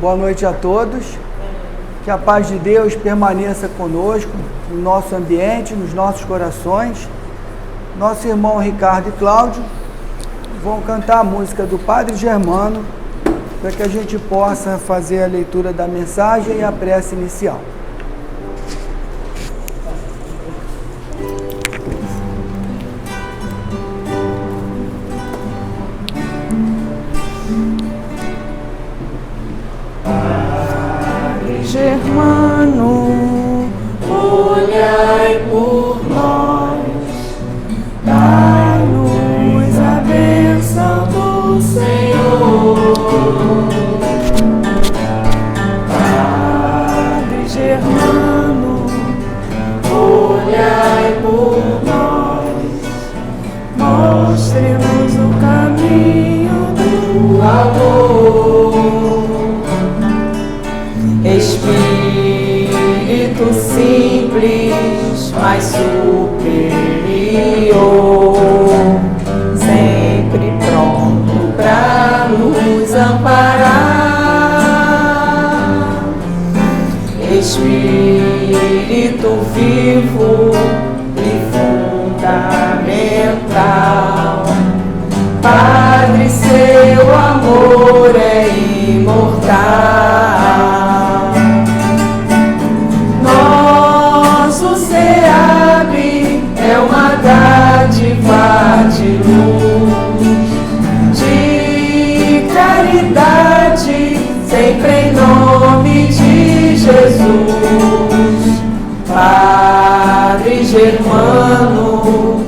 Boa noite a todos. Que a paz de Deus permaneça conosco, no nosso ambiente, nos nossos corações. Nosso irmão Ricardo e Cláudio vão cantar a música do Padre Germano para que a gente possa fazer a leitura da mensagem e a prece inicial. Germano, olhai por nós, dai-nos a bênção do Senhor. Padre Germano, olhai por nós, mostre-nos o caminho do amor. Espírito simples, mas superior, sempre pronto para nos amparar. Espírito vivo e fundamental, Padre, seu amor é imortal. É uma dádiva de luz, de caridade, sempre em nome de Jesus. Padre Germano,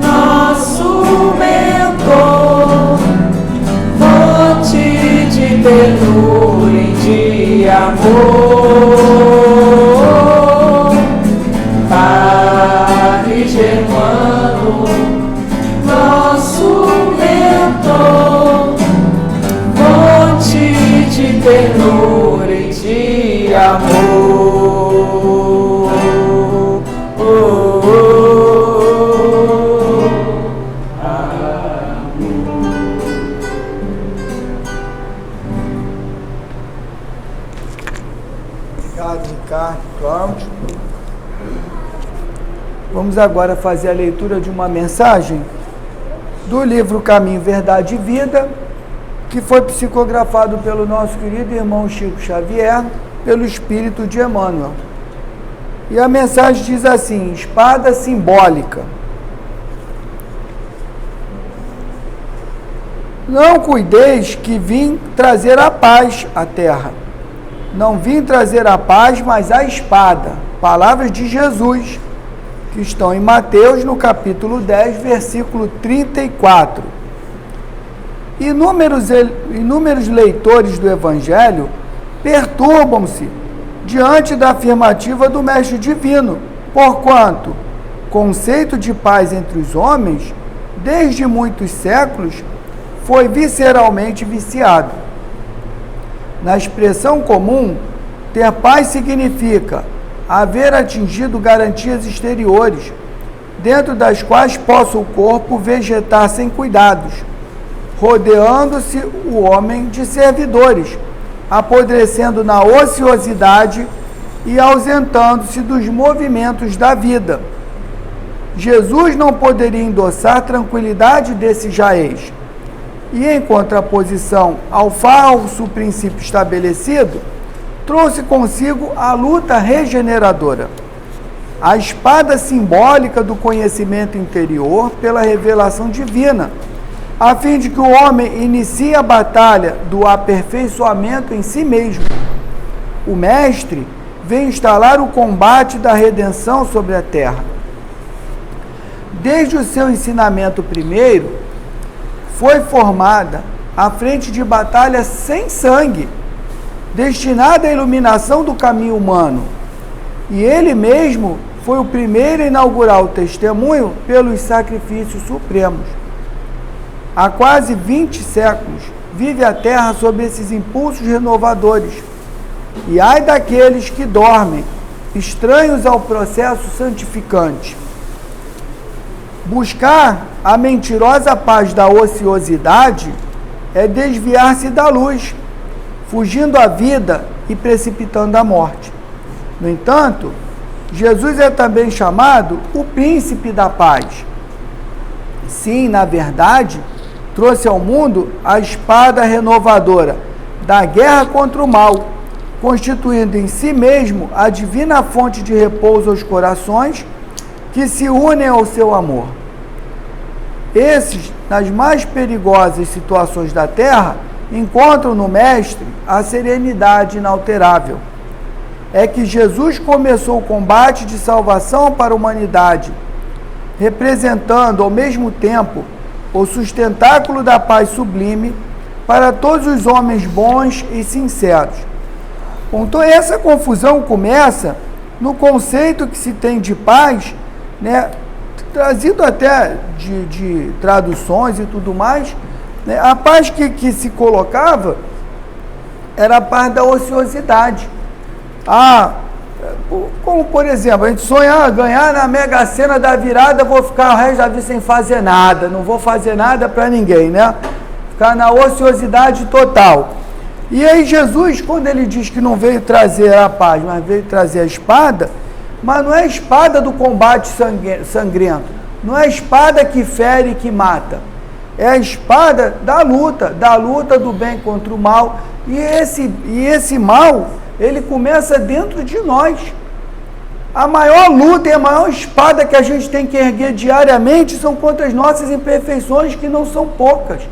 nosso mentor, fonte de ternura e de amor. Padre Germano, nosso mentor, fonte de ternura e de amor. Obrigado, Ricardo, Cláudio. Vamos agora fazer a leitura de uma mensagem do livro Caminho, Verdade e Vida, que foi psicografado pelo nosso querido irmão Chico Xavier, pelo Espírito de Emmanuel. E a mensagem diz assim: espada simbólica. Não cuideis que vim trazer a paz à terra. Não vim trazer a paz, mas a espada. Palavras de Jesus, que estão em Mateus, no capítulo 10, versículo 34. Inúmeros leitores do Evangelho perturbam-se diante da afirmativa do Mestre Divino, porquanto conceito de paz entre os homens, desde muitos séculos, foi visceralmente viciado. Na expressão comum, ter paz significa haver atingido garantias exteriores, dentro das quais possa o corpo vegetar sem cuidados, rodeando-se o homem de servidores, apodrecendo na ociosidade e ausentando-se dos movimentos da vida. Jesus não poderia endossar tranquilidade desse jaez, e em contraposição ao falso princípio estabelecido, trouxe consigo a luta regeneradora, a espada simbólica do conhecimento interior pela revelação divina, a fim de que o homem inicie a batalha do aperfeiçoamento em si mesmo. O Mestre vem instalar o combate da redenção sobre a terra. Desde o seu ensinamento primeiro, foi formada a frente de batalha sem sangue, destinada à iluminação do caminho humano, e ele mesmo foi o primeiro a inaugurar o testemunho pelos sacrifícios supremos. Há quase 20 séculos vive a Terra sob esses impulsos renovadores, e ai daqueles que dormem, estranhos ao processo santificante. Buscar a mentirosa paz da ociosidade é desviar-se da luz, fugindo à vida e precipitando a morte. No entanto, Jesus é também chamado o príncipe da paz. Sim, na verdade, trouxe ao mundo a espada renovadora da guerra contra o mal, constituindo em si mesmo a divina fonte de repouso aos corações que se unem ao seu amor. Esses, nas mais perigosas situações da terra, encontram no Mestre a serenidade inalterável. É que Jesus começou o combate de salvação para a humanidade, representando ao mesmo tempo o sustentáculo da paz sublime para todos os homens bons e sinceros. Então essa confusão começa no conceito que se tem de paz, né, trazido até de traduções e tudo mais, né, a paz que se colocava era a paz da ociosidade. Como por exemplo, a gente sonha ganhar na Mega Sena da virada, vou ficar o resto da vida sem fazer nada, não vou fazer nada para ninguém, né? Ficar na ociosidade total. E aí Jesus, quando ele diz que não veio trazer a paz, mas veio trazer a espada, mas não é a espada do combate sangrento, não é a espada que fere e que mata, é a espada da luta do bem contra o mal, e esse mal, ele começa dentro de nós. A maior luta e a maior espada que a gente tem que erguer diariamente são contra as nossas imperfeições, que não são poucas.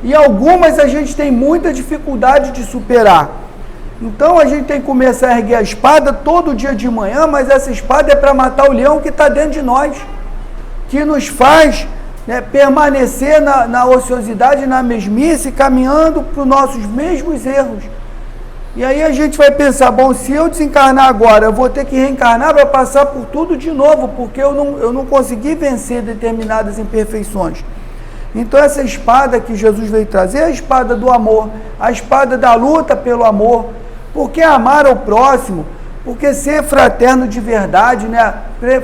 E algumas a gente tem muita dificuldade de superar. Então a gente tem que começar a erguer a espada todo dia de manhã, mas essa espada é para matar o leão que está dentro de nós, que nos faz, né, permanecer na ociosidade, na mesmice, caminhando para os nossos mesmos erros. E aí a gente vai pensar, bom, se eu desencarnar agora, eu vou ter que reencarnar para passar por tudo de novo, porque eu não consegui vencer determinadas imperfeições. Então essa espada que Jesus veio trazer é a espada do amor, a espada da luta pelo amor, porque amar ao próximo, porque ser fraterno de verdade, né,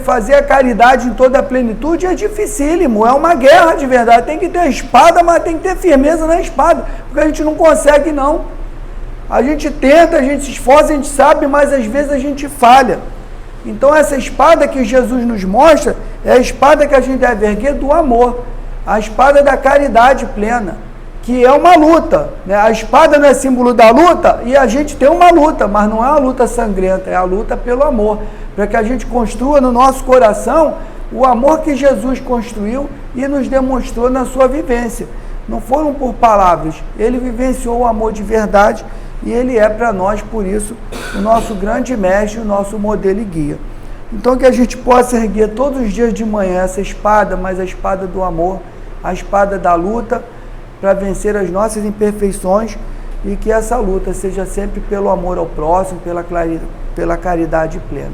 fazer a caridade em toda a plenitude é dificílimo, é uma guerra de verdade, tem que ter espada, mas tem que ter firmeza na espada, porque a gente não consegue não. A gente tenta, a gente se esforça, a gente sabe, mas às vezes a gente falha. Então essa espada que Jesus nos mostra é a espada que a gente deve erguer do amor, a espada da caridade plena, que é uma luta, né? A espada não é símbolo da luta, e a gente tem uma luta, mas não é uma luta sangrenta, é a luta pelo amor, para que a gente construa no nosso coração o amor que Jesus construiu e nos demonstrou na sua vivência. Não foram por palavras, ele vivenciou o amor de verdade, e ele é para nós, por isso, o nosso grande mestre, o nosso modelo e guia. Então que a gente possa erguer todos os dias de manhã essa espada, mas a espada do amor, a espada da luta, para vencer as nossas imperfeições, e que essa luta seja sempre pelo amor ao próximo, pela caridade plena.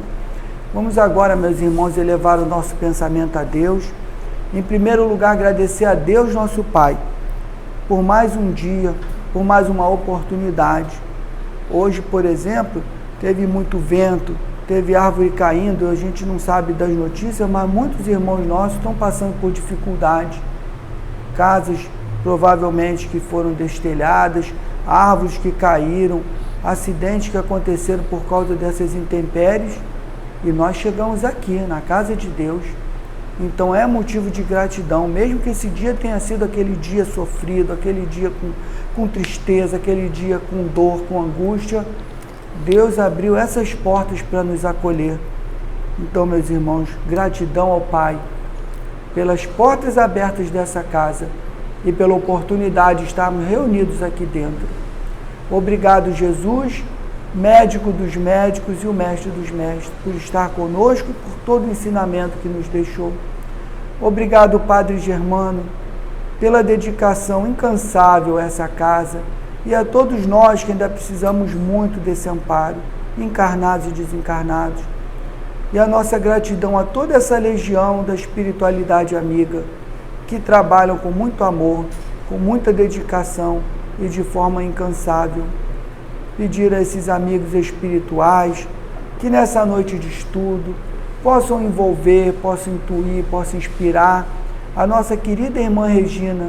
Vamos agora, meus irmãos, elevar o nosso pensamento a Deus. Em primeiro lugar, agradecer a Deus, nosso Pai, por mais um dia, por mais uma oportunidade. Hoje, por exemplo, teve muito vento, teve árvore caindo, a gente não sabe das notícias, mas muitos irmãos nossos estão passando por dificuldade. Casas provavelmente que foram destelhadas, árvores que caíram, acidentes que aconteceram por causa dessas intempéries, e nós chegamos aqui, na casa de Deus. Então é motivo de gratidão, mesmo que esse dia tenha sido aquele dia sofrido, aquele dia com tristeza, aquele dia com dor, com angústia, Deus abriu essas portas para nos acolher. Então, meus irmãos, gratidão ao Pai pelas portas abertas dessa casa e pela oportunidade de estarmos reunidos aqui dentro. Obrigado, Jesus, médico dos médicos e o mestre dos mestres, por estar conosco e por todo o ensinamento que nos deixou. Obrigado, Padre Germano, pela dedicação incansável a essa casa e a todos nós que ainda precisamos muito desse amparo, encarnados e desencarnados. E a nossa gratidão a toda essa legião da espiritualidade amiga, que trabalham com muito amor, com muita dedicação e de forma incansável. Pedir a esses amigos espirituais que nessa noite de estudo possam envolver, possam intuir, possam inspirar a nossa querida irmã Regina,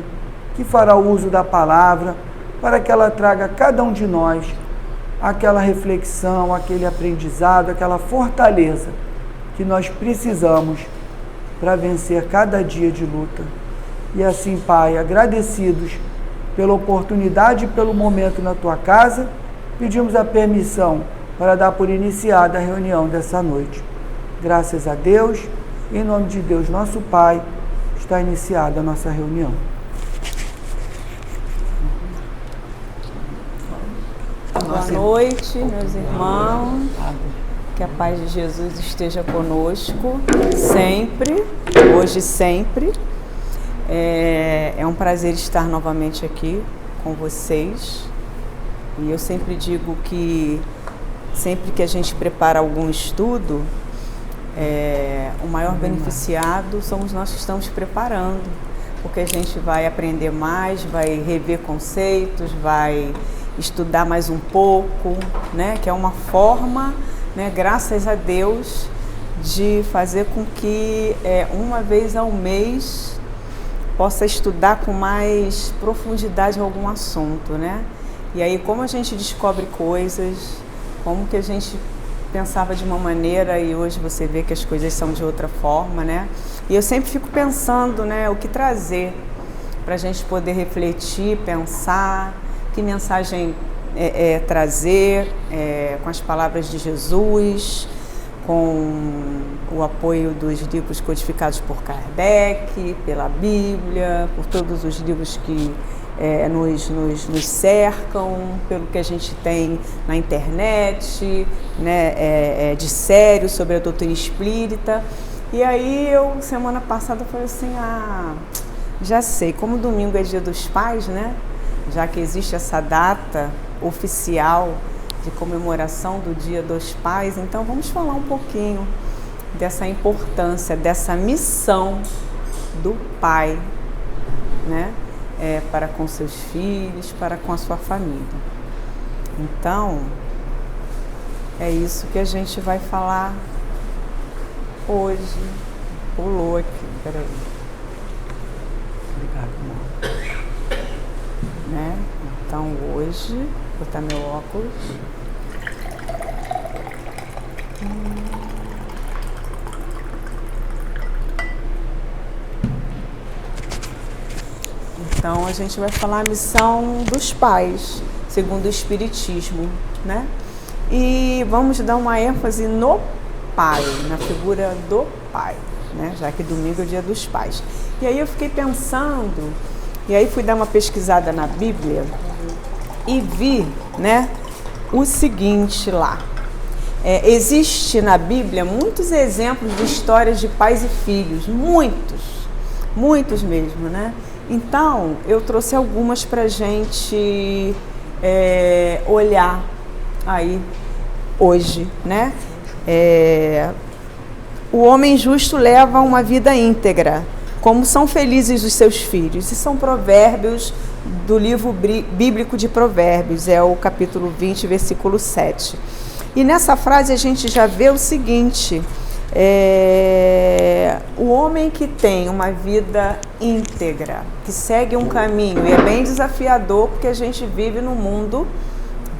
que fará o uso da palavra para que ela traga a cada um de nós aquela reflexão, aquele aprendizado, aquela fortaleza que nós precisamos para vencer cada dia de luta. E assim, Pai, agradecidos pela oportunidade e pelo momento na Tua casa, pedimos a permissão para dar por iniciada a reunião dessa noite. Graças a Deus, em nome de Deus, nosso Pai, está iniciada a nossa reunião. Boa noite, meus irmãos. Que a paz de Jesus esteja conosco sempre, hoje e sempre. É um prazer estar novamente aqui com vocês. E eu sempre digo que sempre que a gente prepara algum estudo, o maior beneficiado somos nós que estamos preparando, porque a gente vai aprender mais, vai rever conceitos, vai estudar mais um pouco, né? Que é uma forma, né, graças a Deus, de fazer com que uma vez ao mês possa estudar com mais profundidade algum assunto, né? E aí como a gente descobre coisas, como que a gente pensava de uma maneira e hoje você vê que as coisas são de outra forma, né? E eu sempre fico pensando, né, o que trazer para a gente poder refletir, pensar, que mensagem trazer com as palavras de Jesus, com o apoio dos livros codificados por Kardec, pela Bíblia, por todos os livros que nos cercam, pelo que a gente tem na internet, né, de sério sobre a doutrina espírita. E aí eu, semana passada, falei assim, já sei, como domingo é dia dos pais, né? Já que existe essa data oficial de comemoração do Dia dos Pais, então vamos falar um pouquinho dessa importância, dessa missão do pai, né? Para com seus filhos, para com a sua família. Então, é isso que a gente vai falar hoje. Pulou aqui, peraí. Obrigado, irmão. Né? Então hoje, vou botar meu óculos. Então a gente vai falar a missão dos pais, segundo o Espiritismo, né? E vamos dar uma ênfase no pai, na figura do pai, né? Já que domingo é o Dia dos Pais. E aí eu fiquei pensando, e aí fui dar uma pesquisada na Bíblia e vi, né, o seguinte lá. Existe na Bíblia muitos exemplos de histórias de pais e filhos, muitos mesmo, né? Então, eu trouxe algumas para a gente olhar aí hoje, né? O homem justo leva uma vida íntegra. Como são felizes os seus filhos. E são provérbios do livro bíblico de Provérbios, é o capítulo 20, versículo 7. E nessa frase a gente já vê o seguinte, o homem que tem uma vida íntegra, que segue um caminho, e é bem desafiador porque a gente vive num mundo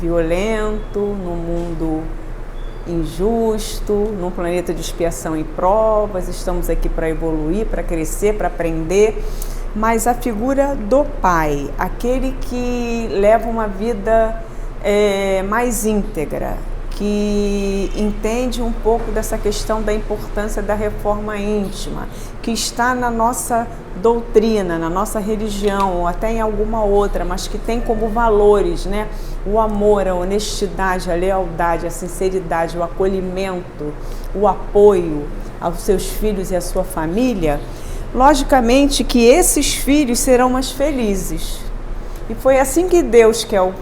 violento, num mundo injusto, num planeta de expiação e provas. Estamos aqui para evoluir, para crescer, para aprender, mas a figura do pai, aquele que leva uma vida mais íntegra, que entende um pouco dessa questão da importância da reforma íntima, que está na nossa doutrina, na nossa religião, ou até em alguma outra, mas que tem como valores, né? O amor, a honestidade, a lealdade, a sinceridade, o acolhimento, o apoio aos seus filhos e à sua família. Logicamente que esses filhos serão mais felizes. E foi assim que Deus, que é o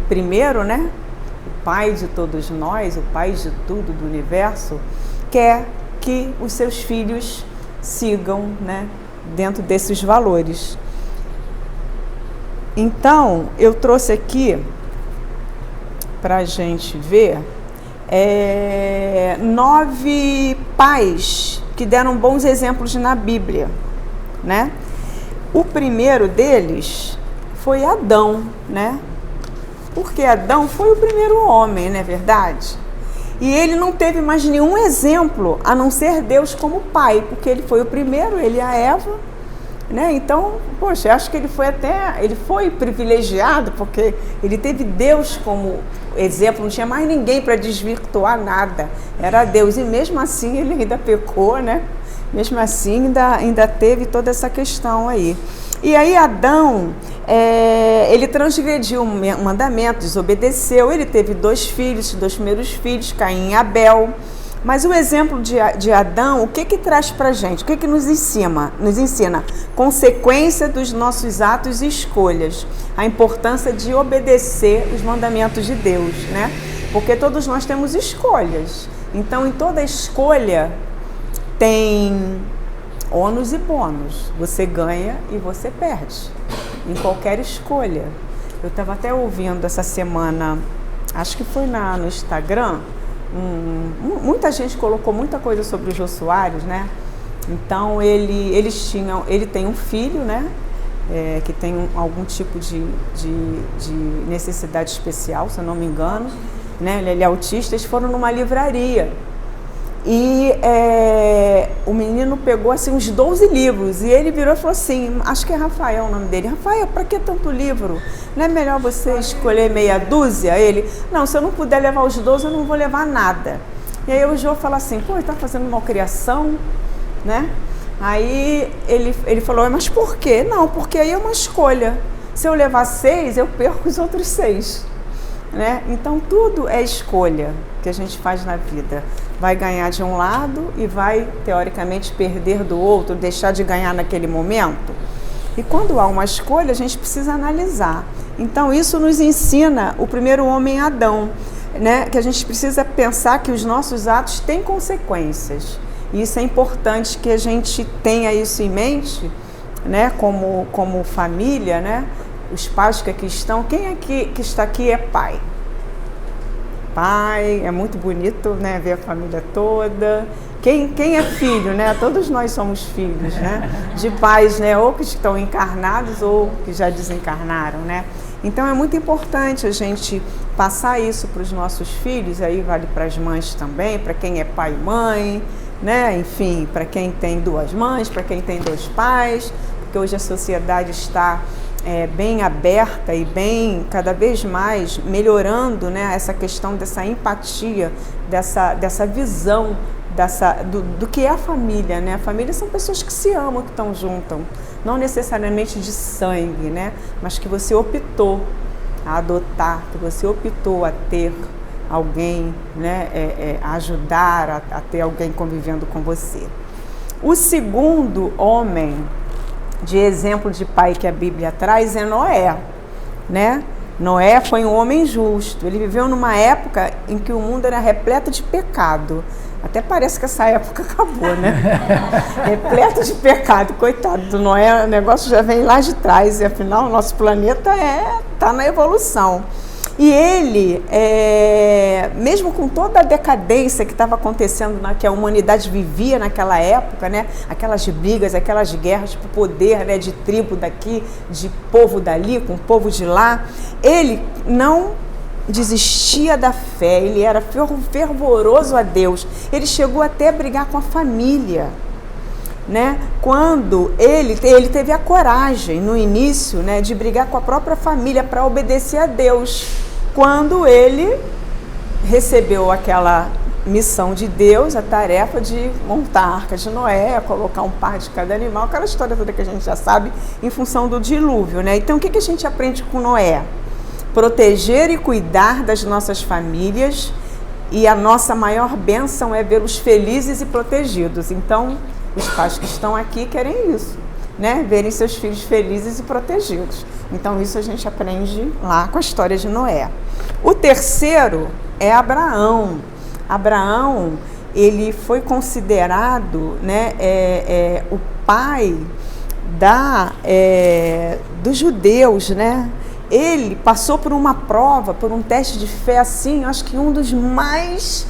primeiro, né? O Pai de todos nós, o Pai de tudo do universo, quer que os seus filhos sigam, né, dentro desses valores. Então, eu trouxe aqui para a gente ver 9 pais que deram bons exemplos na Bíblia, né? O primeiro deles foi Adão, né? Porque Adão foi o primeiro homem, não é verdade? E ele não teve mais nenhum exemplo a não ser Deus como pai, porque ele foi o primeiro, ele e a Eva, né? Então, poxa, eu acho que ele foi privilegiado, porque ele teve Deus como exemplo, não tinha mais ninguém para desvirtuar nada, era Deus, e mesmo assim ele ainda pecou, né? Mesmo assim ainda teve toda essa questão aí. E aí Adão, ele transgrediu o mandamento, desobedeceu, ele teve 2 filhos, 2 primeiros filhos, Caim e Abel. Mas o exemplo de Adão, o que traz pra gente? O que nos ensina? Nos ensina consequência dos nossos atos e escolhas, a importância de obedecer os mandamentos de Deus, né? Porque todos nós temos escolhas. Então, em toda escolha tem ônus e bônus. Você ganha e você perde. Em qualquer escolha. Eu estava até ouvindo essa semana, acho que foi no Instagram, muita gente colocou muita coisa sobre o Jô Soares, né? Então ele tem um filho, né? Que tem algum tipo de necessidade especial, se eu não me engano, né? Ele é autista. Eles foram numa livraria e o menino pegou assim uns 12 livros e ele virou e falou assim, acho que é Rafael o nome dele: Rafael, para que tanto livro? Não é melhor você escolher meia dúzia? Ele: não, se eu não puder levar os 12, eu não vou levar nada. E aí o Jô fala assim, pô, ele está fazendo malcriação, né? Aí ele falou, mas por quê? Não, porque aí é uma escolha. Se eu levar 6, eu perco os outros 6. Né? Então tudo é escolha que a gente faz na vida. Vai ganhar de um lado e vai, teoricamente, perder do outro, deixar de ganhar naquele momento. E quando há uma escolha, a gente precisa analisar. Então isso nos ensina o primeiro homem, Adão, né? Que a gente precisa pensar que os nossos atos têm consequências. E isso é importante que a gente tenha isso em mente, né? Como família, né? Os pais que aqui estão, quem aqui que está aqui é pai? Pai, é muito bonito, né, ver a família toda. Quem é filho, né? Todos nós somos filhos, né? De pais, né? Ou que estão encarnados ou que já desencarnaram, né? Então é muito importante a gente passar isso para os nossos filhos, aí vale para as mães também, para quem é pai e mãe, né? Enfim, para quem tem 2 mães, para quem tem 2 pais, porque hoje a sociedade está bem aberta e bem, cada vez mais, melhorando, né, essa questão dessa empatia, dessa visão do que é a família, né? A família são pessoas que se amam, que estão juntas, não necessariamente de sangue, né? Mas que você optou a adotar, que você optou a ter alguém, né, a ajudar, a ter alguém convivendo com você. O segundo homem de exemplo de pai que a Bíblia traz é Noé, né? Noé foi um homem justo. Ele viveu numa época em que o mundo era repleto de pecado. Até parece que essa época acabou, né? Repleto de pecado. Coitado do Noé, o negócio já vem lá de trás. E afinal, o nosso planeta está na evolução. E ele, mesmo com toda a decadência que estava acontecendo, que a humanidade vivia naquela época, né? Aquelas brigas, aquelas guerras por poder, né? De tribo daqui, de povo dali, com povo de lá, ele não desistia da fé, ele era fervoroso a Deus. Ele chegou até a brigar com a família, né? Quando ele teve a coragem no início, né, de brigar com a própria família para obedecer a Deus, quando ele recebeu aquela missão de Deus, a tarefa de montar a arca de Noé, colocar um par de cada animal, aquela história toda que a gente já sabe em função do dilúvio, né? Então o que a gente aprende com Noé? Proteger e cuidar das nossas famílias, e a nossa maior bênção é vê-los felizes e protegidos. Então os pais que estão aqui querem isso, né? Verem seus filhos felizes e protegidos. Então isso a gente aprende lá com a história de Noé. O terceiro é Abraão. Abraão, ele foi considerado, né, o pai dos judeus, né? Ele passou por uma prova, por um teste de fé, assim, acho que um dos mais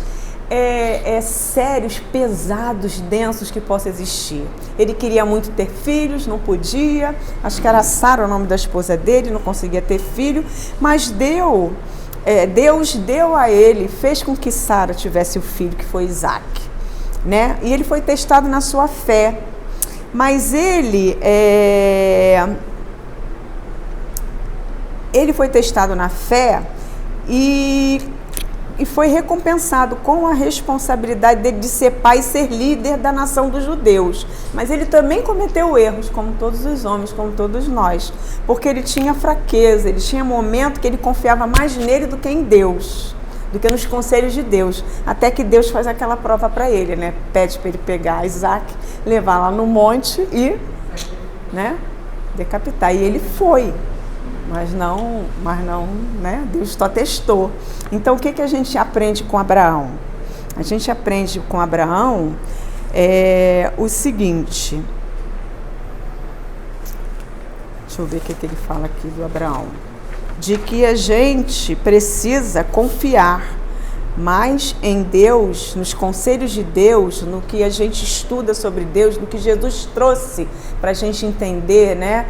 sérios, pesados, densos que possa existir. Ele queria muito ter filhos, não podia. Acho que era Sara o nome da esposa dele, não conseguia ter filho. Mas Deus deu a ele, fez com que Sara tivesse o filho, que foi Isaac, né? E ele foi testado na sua fé. Mas ele foi testado na fé e foi recompensado com a responsabilidade dele de ser pai e ser líder da nação dos judeus. Mas ele também cometeu erros, como todos os homens, como todos nós, porque ele tinha fraqueza, ele tinha momento que ele confiava mais nele do que em Deus, do que nos conselhos de Deus, até que Deus faz aquela prova para ele, né? Pede para ele pegar Isaac, levar lá no monte e, né, decapitar. E ele foi. Mas não, né? Deus só testou. Então, o que a gente aprende com Abraão? A gente aprende com Abraão o seguinte. Deixa eu ver o que ele fala aqui do Abraão. De que a gente precisa confiar mais em Deus, nos conselhos de Deus, no que a gente estuda sobre Deus, no que Jesus trouxe para a gente entender, né,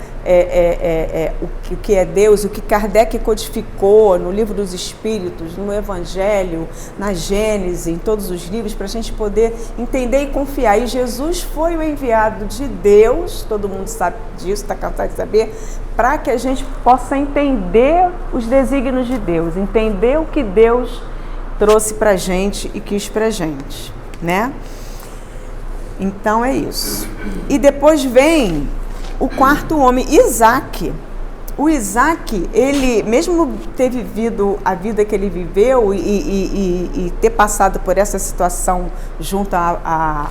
o que é Deus, o que Kardec codificou no Livro dos Espíritos, no Evangelho, na Gênese, em todos os livros, para a gente poder entender e confiar. E Jesus foi o enviado de Deus, todo mundo sabe disso, está cansado de saber, para que a gente possa entender os desígnios de Deus, entender o que Deus trouxe pra gente e quis pra gente, né? Então é isso. E depois vem o quarto homem, Isaac. O Isaac, ele, mesmo ter vivido a vida que ele viveu e ter passado por essa situação junto a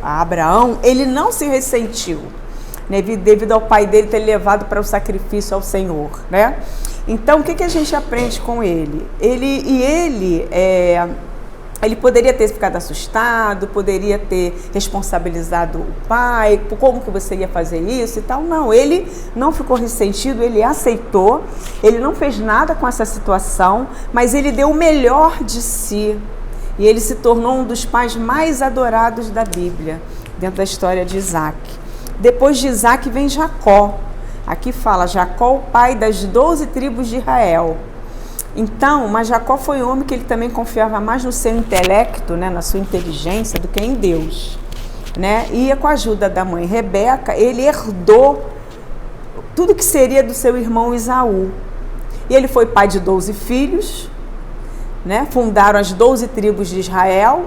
Abraão, ele não se ressentiu, né, devido ao pai dele ter levado para o sacrifício ao Senhor, né? Então, o que a gente aprende com ele? Ele poderia ter ficado assustado, poderia ter responsabilizado o pai, como que você ia fazer isso e tal. Não, ele não ficou ressentido, ele aceitou, ele não fez nada com essa situação, mas ele deu o melhor de si. E ele se tornou um dos pais mais adorados da Bíblia, dentro da história de Isaac. Depois de Isaac vem Jacó. Aqui fala Jacó, o pai das 12 tribos de Israel. Então, mas Jacó foi um homem que ele também confiava mais no seu intelecto, né, na sua inteligência, do que em Deus, né? E com a ajuda da mãe Rebeca, ele herdou tudo que seria do seu irmão Esaú. E ele foi pai de 12 filhos, né? Fundaram as 12 tribos de Israel.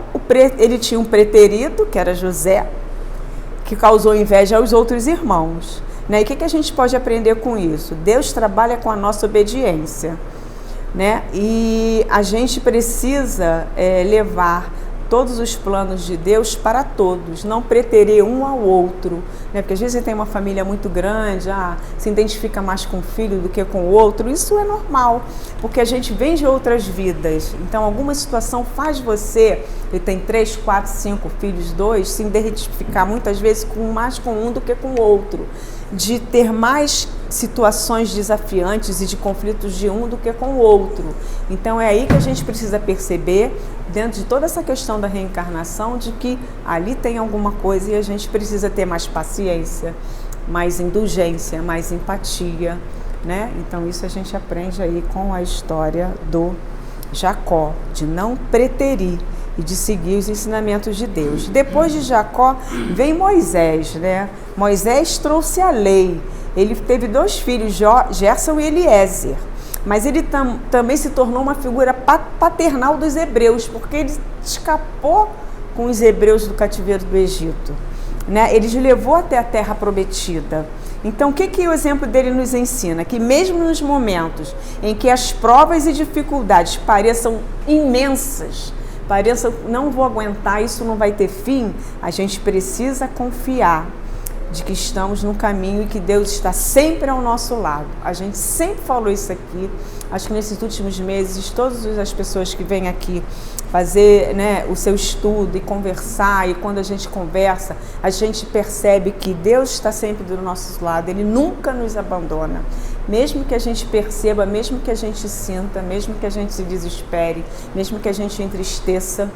Ele tinha um preterido, que era José, que causou inveja aos outros irmãos. Né? E o que a gente pode aprender com isso? Deus trabalha com a nossa obediência, né? E a gente precisa levar todos os planos de Deus para todos, não preterir um ao outro, né? Porque às vezes você tem uma família muito grande, se identifica mais com o filho do que com o outro. Isso é normal, porque a gente vem de outras vidas. Então, alguma situação faz você, ele tem 3, 4, 5 filhos, 2, se identificar muitas vezes mais com um do que com o outro, de ter mais situações desafiantes e de conflitos de um do que com o outro. Então é aí que a gente precisa perceber, dentro de toda essa questão da reencarnação, de que ali tem alguma coisa e a gente precisa ter mais paciência, mais indulgência, mais empatia, né? Então isso a gente aprende aí com a história do Jacó, de não preterir e de seguir os ensinamentos de Deus. Depois de Jacó vem Moisés, né? Moisés trouxe a lei. Ele teve 2 filhos, Gerson e Eliezer. Mas ele também se tornou uma figura paternal dos hebreus, porque ele escapou com os hebreus do cativeiro do Egito, né? Ele os levou até a terra prometida. Então, o que o exemplo dele nos ensina? Que mesmo nos momentos em que as provas e dificuldades pareçam imensas, não vou aguentar, isso não vai ter fim, a gente precisa confiar de que estamos no caminho e que Deus está sempre ao nosso lado. A gente sempre falou isso aqui, acho que nesses últimos meses, todas as pessoas que vêm aqui fazer, né, o seu estudo e conversar, e quando a gente conversa, a gente percebe que Deus está sempre do nosso lado, Ele nunca nos abandona. Mesmo que a gente perceba, mesmo que a gente sinta, mesmo que a gente se desespere, mesmo que a gente entristeça,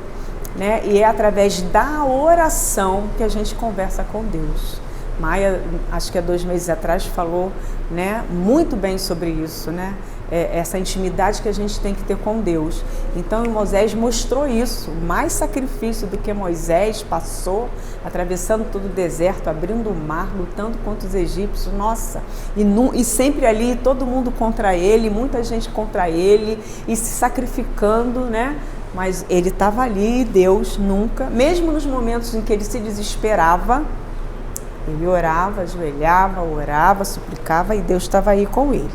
né? E é através da oração que a gente conversa com Deus. Maia, acho que há 2 meses atrás, falou, né, muito bem sobre isso, né? Essa intimidade que a gente tem que ter com Deus. Então, Moisés mostrou isso, mais sacrifício do que Moisés passou, atravessando todo o deserto, abrindo o mar, lutando contra os egípcios, nossa, e sempre ali, todo mundo contra ele, muita gente contra ele, e se sacrificando, né? Mas ele estava ali, e Deus nunca, mesmo nos momentos em que ele se desesperava, ele orava, ajoelhava, orava, suplicava, e Deus estava aí com ele.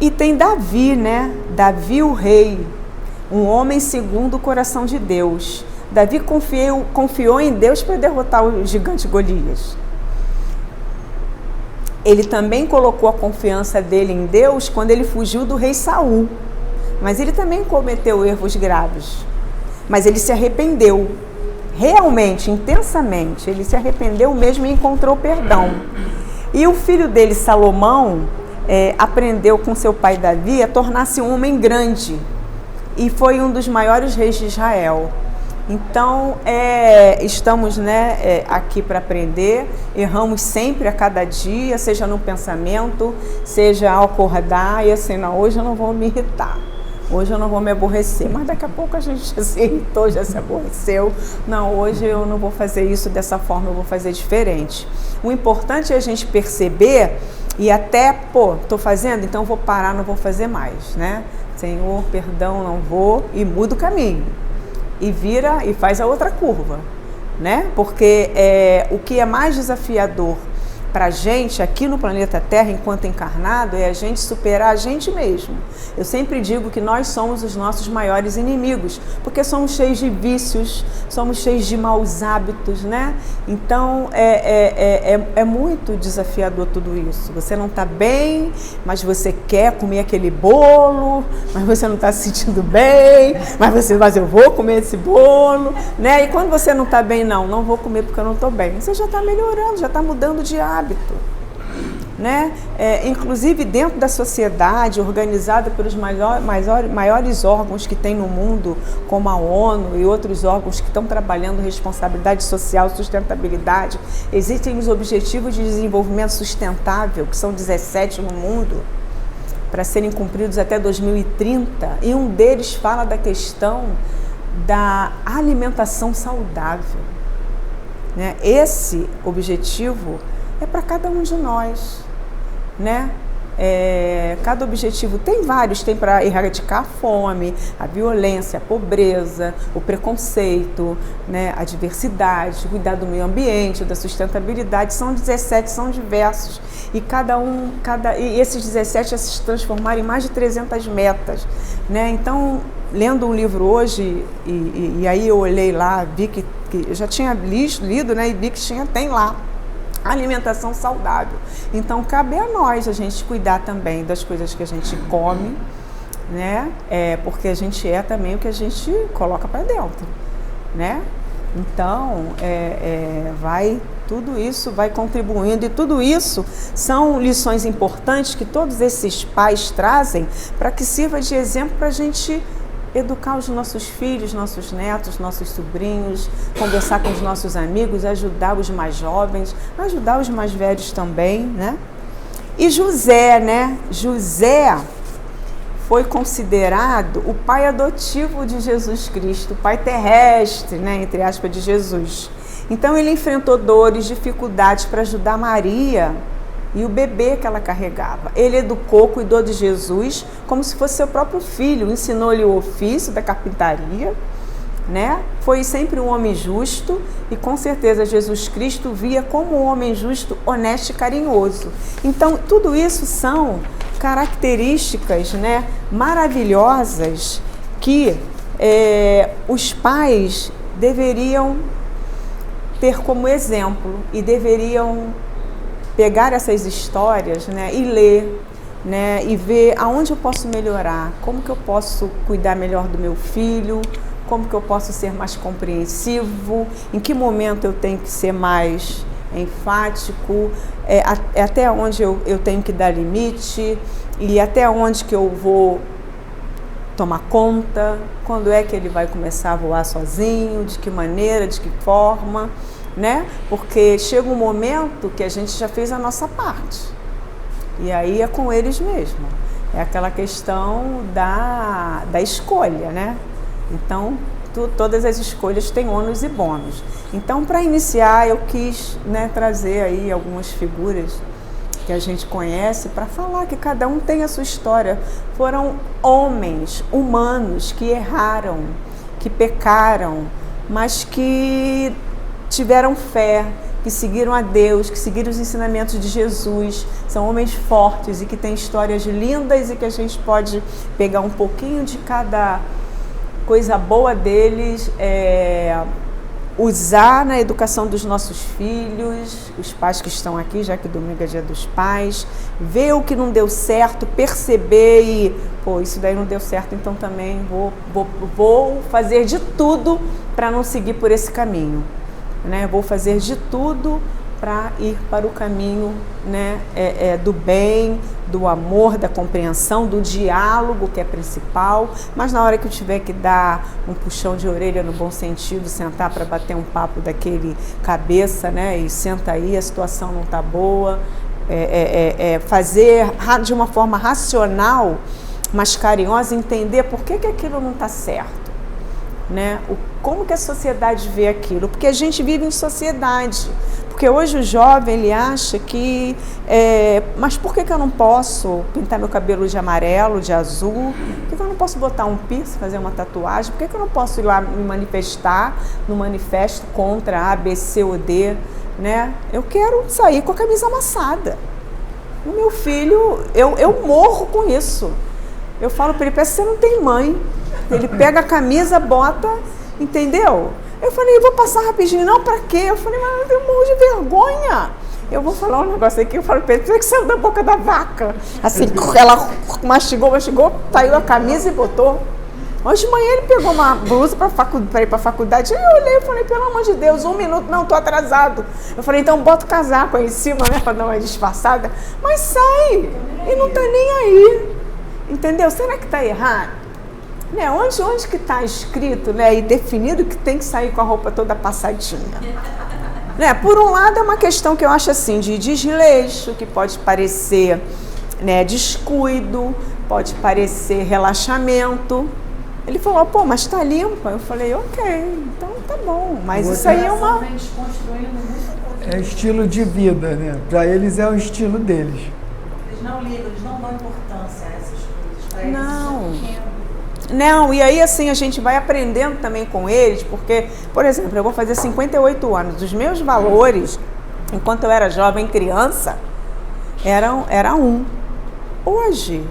E tem Davi, né? Davi o rei, um homem segundo o coração de Deus. Davi confiou em Deus para derrotar o gigante Golias. Ele também colocou a confiança dele em Deus quando ele fugiu do rei Saul. Mas ele também cometeu erros graves. Mas ele se arrependeu. Realmente, intensamente. Ele se arrependeu mesmo e encontrou perdão. E o filho dele, Salomão, aprendeu com seu pai Davi a tornar-se um homem grande e foi um dos maiores reis de Israel. Então, estamos, né, aqui para aprender, erramos sempre a cada dia, seja no pensamento, seja ao acordar, e assim, não, hoje eu não vou me irritar, hoje eu não vou me aborrecer, mas daqui a pouco a gente já se irritou, já se aborreceu, não, hoje eu não vou fazer isso dessa forma, eu vou fazer diferente. O importante é a gente perceber e até, estou fazendo, então vou parar, não vou fazer mais, né? Senhor, perdão, não vou, e muda o caminho. E vira e faz a outra curva, né? Porque o que é mais desafiador para a gente aqui no planeta Terra, enquanto encarnado, é a gente superar a gente mesmo. Eu sempre digo que nós somos os nossos maiores inimigos, porque somos cheios de vícios, somos cheios de maus hábitos, né? Então, é muito desafiador tudo isso. Você não está bem, mas você quer comer aquele bolo, mas você não está se sentindo bem, mas eu vou comer esse bolo, né? E quando você não está bem, não vou comer porque eu não estou bem. Você já está melhorando, já está mudando de hábito. Né? Inclusive dentro da sociedade organizada pelos maiores órgãos que tem no mundo, como a ONU e outros órgãos que estão trabalhando responsabilidade social, sustentabilidade, existem os Objetivos de Desenvolvimento Sustentável, que são 17 no mundo, para serem cumpridos até 2030, e um deles fala da questão da alimentação saudável, né? Esse objetivo é para cada um de nós, né? Cada objetivo tem vários, tem para erradicar a fome, a violência, a pobreza, o preconceito, né? A diversidade, cuidar do meio ambiente, da sustentabilidade, são 17, são diversos, e e esses 17 já se transformaram em mais de 300 metas, né? Então, lendo um livro hoje, e aí eu olhei lá, vi que eu já tinha lido, né? E vi que tem lá alimentação saudável. Então, cabe a nós a gente cuidar também das coisas que a gente come, né? Porque a gente também o que a gente coloca para dentro, né? Então, tudo isso vai contribuindo, e tudo isso são lições importantes que todos esses pais trazem para que sirva de exemplo para a gente educar os nossos filhos, nossos netos, nossos sobrinhos, conversar com os nossos amigos, ajudar os mais jovens, ajudar os mais velhos também, né? E José, né? José foi considerado o pai adotivo de Jesus Cristo, o pai terrestre, né? Entre aspas, de Jesus. Então ele enfrentou dores, dificuldades para ajudar Maria e o bebê que ela carregava. Ele educou, cuidou de Jesus como se fosse seu próprio filho, ensinou-lhe o ofício da carpintaria, né? Foi sempre um homem justo, e com certeza Jesus Cristo via como um homem justo, honesto e carinhoso. Então, tudo isso são características, né, maravilhosas que os pais deveriam ter como exemplo, e deveriam pegar essas histórias, né, e ler, né, e ver aonde eu posso melhorar, como que eu posso cuidar melhor do meu filho, como que eu posso ser mais compreensivo, em que momento eu tenho que ser mais enfático, até onde eu tenho que dar limite, e até onde que eu vou tomar conta, quando é que ele vai começar a voar sozinho, de que maneira, de que forma, né? Porque chega um momento que a gente já fez a nossa parte. E aí é com eles mesmo. É aquela questão da escolha, né? Então, todas as escolhas têm ônus e bônus. Então, para iniciar, eu quis, né, trazer aí algumas figuras que a gente conhece para falar que cada um tem a sua história. Foram homens humanos que erraram, que pecaram, mas que tiveram fé, que seguiram a Deus, que seguiram os ensinamentos de Jesus. São homens fortes e que têm histórias lindas e que a gente pode pegar um pouquinho de cada coisa boa deles, usar na educação dos nossos filhos, os pais que estão aqui, já que domingo é dia dos pais, ver o que não deu certo, perceber e, pô, isso daí não deu certo, então também vou fazer de tudo para não seguir por esse caminho, né? Vou fazer de tudo para ir para o caminho, né, do bem, do amor, da compreensão, do diálogo, que é principal. Mas na hora que eu tiver que dar um puxão de orelha no bom sentido, sentar para bater um papo daquele cabeça, né, e senta aí, a situação não está boa, fazer de uma forma racional, mas carinhosa, entender por que aquilo não está certo, né? Como que a sociedade vê aquilo? Porque a gente vive em sociedade. Porque hoje o jovem, ele acha que, mas por que eu não posso pintar meu cabelo de amarelo, de azul? Por que eu não posso botar um piercing, fazer uma tatuagem? Por que eu não posso ir lá me manifestar no manifesto contra A, B, C ou D? Né? Eu quero sair com a camisa amassada. O meu filho, eu morro com isso. Eu falo para ele, parece que você não tem mãe. Ele pega a camisa, bota, entendeu? Eu falei, eu vou passar rapidinho. Não, pra quê? Eu falei, mas eu morro de vergonha. Eu vou falar um negócio aqui, eu falo pra ele, que saiu da boca da vaca. Assim, ela mastigou, saiu a camisa e botou. Hoje de manhã ele pegou uma blusa para ir pra faculdade. Aí eu olhei e falei, pelo amor de Deus, 1 minuto, não, tô atrasado. Eu falei, então bota o casaco aí em cima, né, pra dar uma disfarçada. Mas sai, e não tá nem aí. Entendeu? Será que tá errado? Né? Onde que está escrito, né, e definido que tem que sair com a roupa toda passadinha? Né? Por um lado é uma questão que eu acho assim, de desleixo, que pode parecer, né, descuido, pode parecer relaxamento. Ele falou, pô, mas tá limpa. Eu falei, ok, então tá bom, mas isso aí é uma... É estilo de vida, né? Para eles é o estilo deles. Eles não ligam, eles não dão importância a essas coisas. Para eles Não. Não, e aí assim a gente vai aprendendo também com eles, porque, por exemplo, eu vou fazer 58 anos, os meus valores, enquanto eu era jovem, criança, era um. Hoje,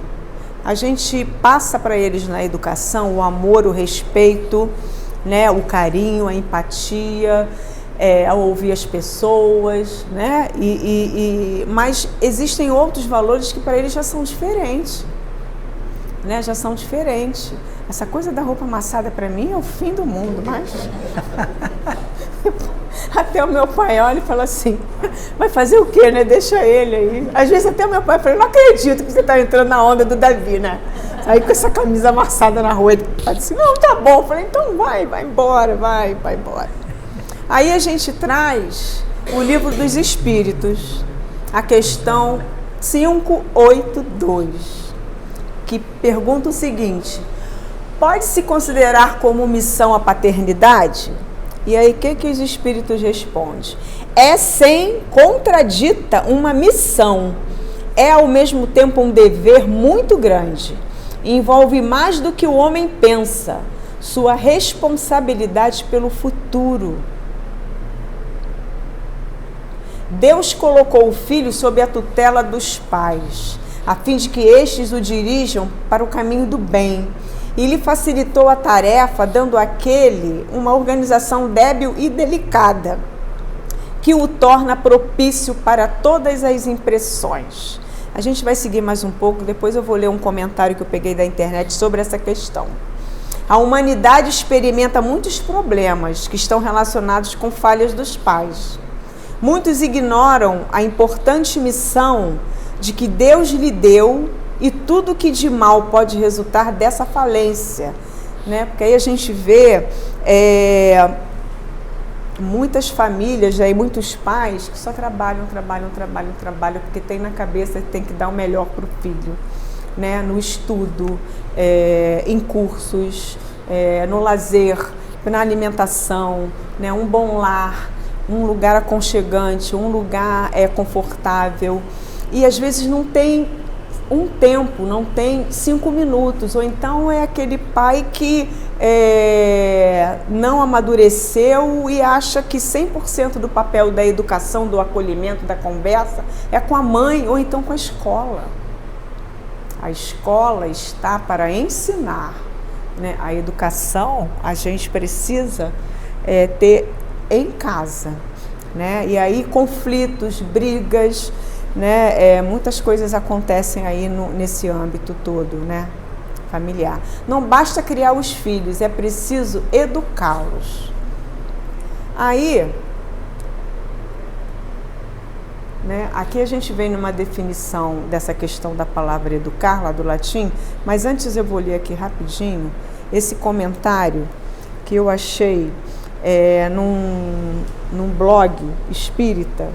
a gente passa para eles na educação o amor, o respeito, né, o carinho, a empatia, ao ouvir as pessoas, né, mas existem outros valores que para eles já são diferentes. Né, já são diferentes. Essa coisa da roupa amassada para mim é o fim do mundo, mas até o meu pai olha e fala assim, vai fazer o quê, né? Deixa ele aí. Às vezes até o meu pai fala, não acredito que você está entrando na onda do Davi, né? Aí com essa camisa amassada na rua, ele fala assim, não, tá bom. Eu falei, então vai embora, vai embora. Aí a gente traz o Livro dos Espíritos, a questão 582. Que pergunta o seguinte, pode-se considerar como missão a paternidade? E aí, o que os espíritos respondem? É sem contradita uma missão, é ao mesmo tempo um dever muito grande, envolve mais do que o homem pensa, sua responsabilidade pelo futuro. Deus colocou o filho sob a tutela dos pais, a fim de que estes o dirijam para o caminho do bem, e lhe facilitou a tarefa, dando àquele uma organização débil e delicada, que o torna propício para todas as impressões. A gente vai seguir mais um pouco, depois eu vou ler um comentário que eu peguei da internet sobre essa questão. A humanidade experimenta muitos problemas que estão relacionados com falhas dos pais. Muitos ignoram a importante missão de que Deus lhe deu e tudo que de mal pode resultar dessa falência, né? Porque aí a gente vê muitas famílias e muitos pais que só trabalham, porque tem na cabeça que tem que dar o melhor para o filho, né? No estudo, em cursos, no lazer, na alimentação, né? Um bom lar, um lugar aconchegante, um lugar confortável, e às vezes não tem um tempo, não tem 5 minutos, ou então é aquele pai que não amadureceu e acha que 100% do papel da educação, do acolhimento, da conversa é com a mãe ou então com a escola. A escola está para ensinar, né? A educação a gente precisa ter em casa, né? E aí conflitos, brigas, né? Muitas coisas acontecem aí nesse âmbito todo, né? Familiar. Não basta criar os filhos, é preciso educá-los. Aí, né? Aqui a gente vem numa definição dessa questão da palavra educar, lá do latim, mas antes eu vou ler aqui rapidinho esse comentário que eu achei num blog espírita,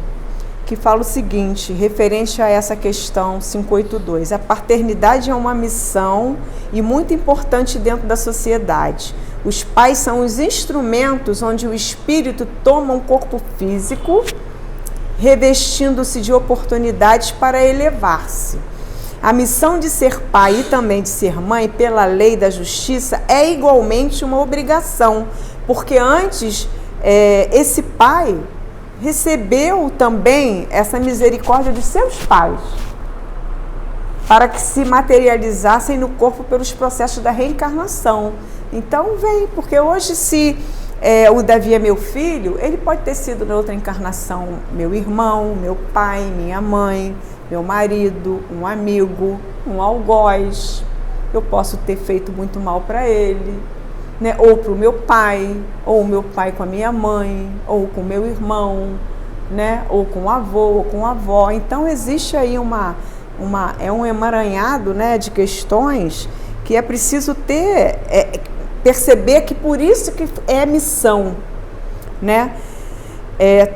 que fala o seguinte, referente a essa questão 582. A paternidade é uma missão e muito importante dentro da sociedade. Os pais são os instrumentos onde o espírito toma um corpo físico, revestindo-se de oportunidades para elevar-se. A missão de ser pai e também de ser mãe, pela lei da justiça, é igualmente uma obrigação, porque antes esse pai recebeu também essa misericórdia dos seus pais, para que se materializassem no corpo pelos processos da reencarnação. Então vem, porque hoje se o Davi é meu filho, ele pode ter sido na outra encarnação meu irmão, meu pai, minha mãe, meu marido, um amigo, um algoz. Eu posso ter feito muito mal para ele, né? Ou para o meu pai, ou o meu pai com a minha mãe, ou com o meu irmão, né? Ou com o avô, ou com a avó. Então existe aí um emaranhado, né, de questões que é preciso ter, perceber que por isso que é missão, né?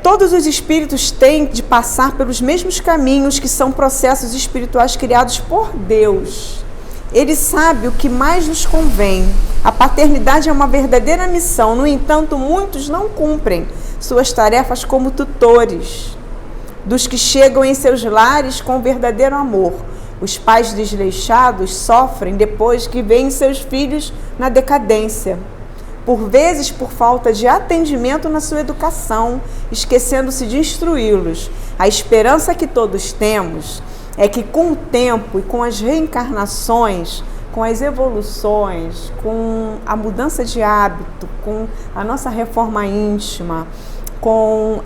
Todos os espíritos têm de passar pelos mesmos caminhos, que são processos espirituais criados por Deus. Ele sabe o que mais nos convém. A paternidade é uma verdadeira missão, no entanto, muitos não cumprem suas tarefas como tutores dos que chegam em seus lares com verdadeiro amor. Os pais desleixados sofrem depois que veem seus filhos na decadência, por vezes por falta de atendimento na sua educação, esquecendo-se de instruí-los. A esperança que todos temos é que com o tempo e com as reencarnações, com as evoluções, com a mudança de hábito, com a nossa reforma íntima, com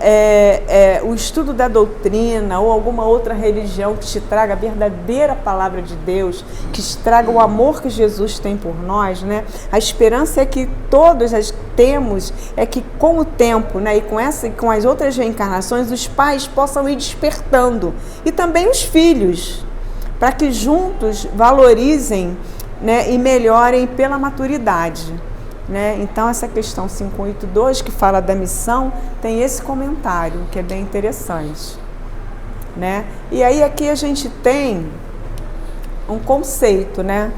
o estudo da doutrina ou alguma outra religião que te traga a verdadeira palavra de Deus, que te traga o amor que Jesus tem por nós, né? A esperança é que todos temos, é que com o tempo, né, e com as outras reencarnações, os pais possam ir despertando, e também os filhos, para que juntos valorizem, né, e melhorem pela maturidade, né? Então essa questão 582, que fala da missão, tem esse comentário que é bem interessante, né? E aí aqui a gente tem um conceito, né?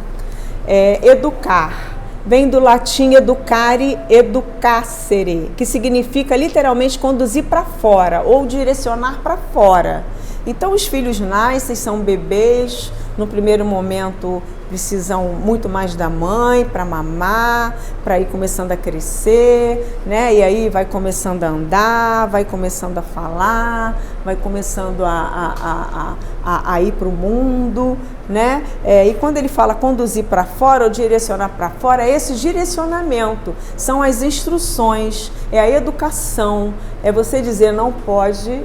Educar vem do latim educare, educacere, que significa literalmente conduzir para fora ou direcionar para fora. Então os filhos nascem, são bebês, no primeiro momento precisam muito mais da mãe para mamar, para ir começando a crescer, né? E aí vai começando a andar, vai começando a falar, vai começando a ir para o mundo, né? E quando ele fala conduzir para fora ou direcionar para fora, é esse direcionamento, são as instruções, é a educação, é você dizer não pode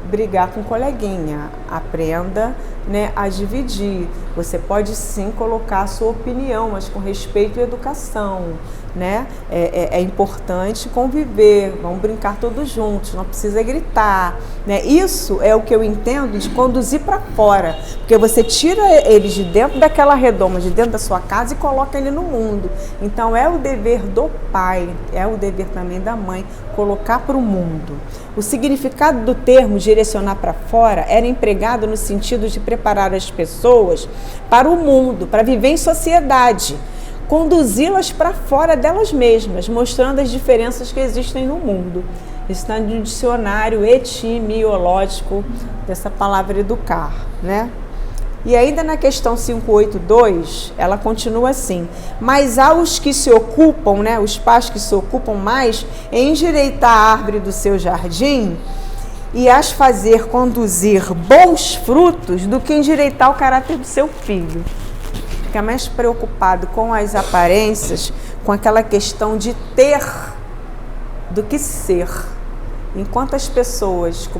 brigar com o coleguinha, aprenda, né, a dividir. Você pode sim colocar a sua opinião, mas com respeito e educação, né? É importante conviver, vamos brincar todos juntos, não precisa gritar, né? Isso é o que eu entendo de conduzir para fora, porque você tira eles de dentro daquela redoma, de dentro da sua casa e coloca ele no mundo. Então é o dever do pai, é o dever também da mãe colocar para o mundo. O significado do termo direcionar para fora era empregado no sentido de preparar as pessoas para o mundo, para viver em sociedade, conduzi-las para fora delas mesmas, mostrando as diferenças que existem no mundo. Isso está no dicionário etimológico dessa palavra educar, né? E ainda na questão 582, ela continua assim: mas há os que se ocupam, né, os pais que se ocupam mais em endireitar a árvore do seu jardim e as fazer conduzir bons frutos do que endireitar o caráter do seu filho. Fica mais preocupado com as aparências, com aquela questão de ter do que ser. Enquanto as pessoas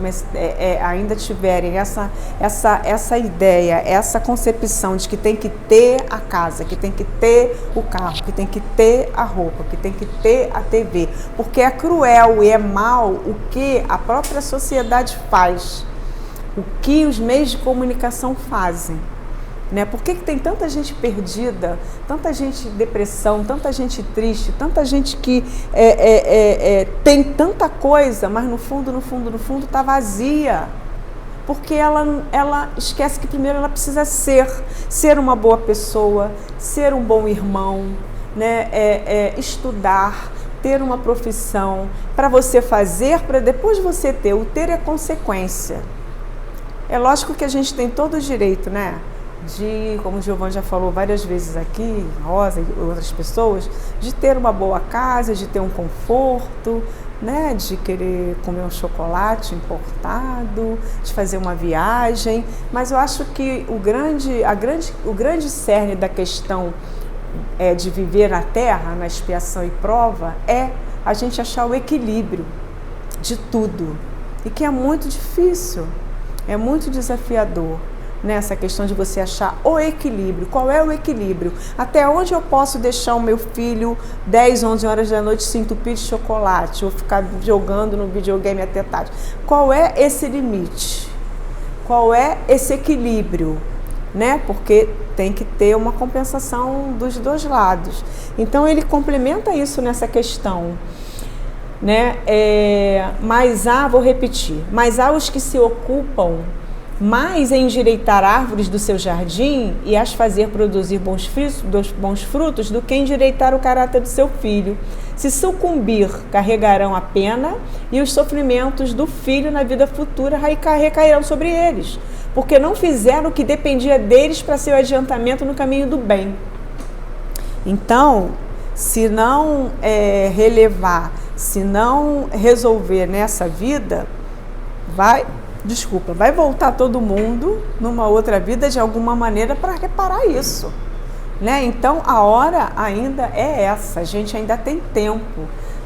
ainda tiverem essa ideia, essa concepção de que tem que ter a casa, que tem que ter o carro, que tem que ter a roupa, que tem que ter a TV, porque é cruel e é mal o que a própria sociedade faz, o que os meios de comunicação fazem. Né? Por que tem tanta gente perdida, tanta gente em depressão, tanta gente triste, tanta gente que tem tanta coisa, mas no fundo está vazia? Porque ela esquece que primeiro ela precisa ser uma boa pessoa, ser um bom irmão, né? Estudar, ter uma profissão, para você fazer, para depois você ter. O ter é consequência. É lógico que a gente tem todo o direito, né? De, como o Giovanni já falou várias vezes aqui, Rosa e outras pessoas, de ter uma boa casa, de ter um conforto, né, de querer comer um chocolate importado, de fazer uma viagem, mas eu acho que o grande cerne da questão de viver na Terra, na expiação e prova, é a gente achar o equilíbrio de tudo, e que é muito difícil, é muito desafiador. Nessa questão de você achar o equilíbrio. Qual é o equilíbrio? Até onde eu posso deixar o meu filho 10, 11 horas da noite se entupir de chocolate ou ficar jogando no videogame até tarde? Qual é esse limite? Qual é esse equilíbrio? Né? Porque tem que ter uma compensação dos dois lados. Então ele complementa isso nessa questão. Né? Vou repetir, mas há os que se ocupam mais em endireitar árvores do seu jardim e as fazer produzir bons frutos do que endireitar o caráter do seu filho. Se sucumbir, carregarão a pena e os sofrimentos do filho na vida futura recairão sobre eles, porque não fizeram o que dependia deles para seu adiantamento no caminho do bem. Então, se não relevar, se não resolver nessa vida, vai voltar todo mundo numa outra vida de alguma maneira para reparar isso, né? Então a hora ainda é essa, a gente ainda tem tempo,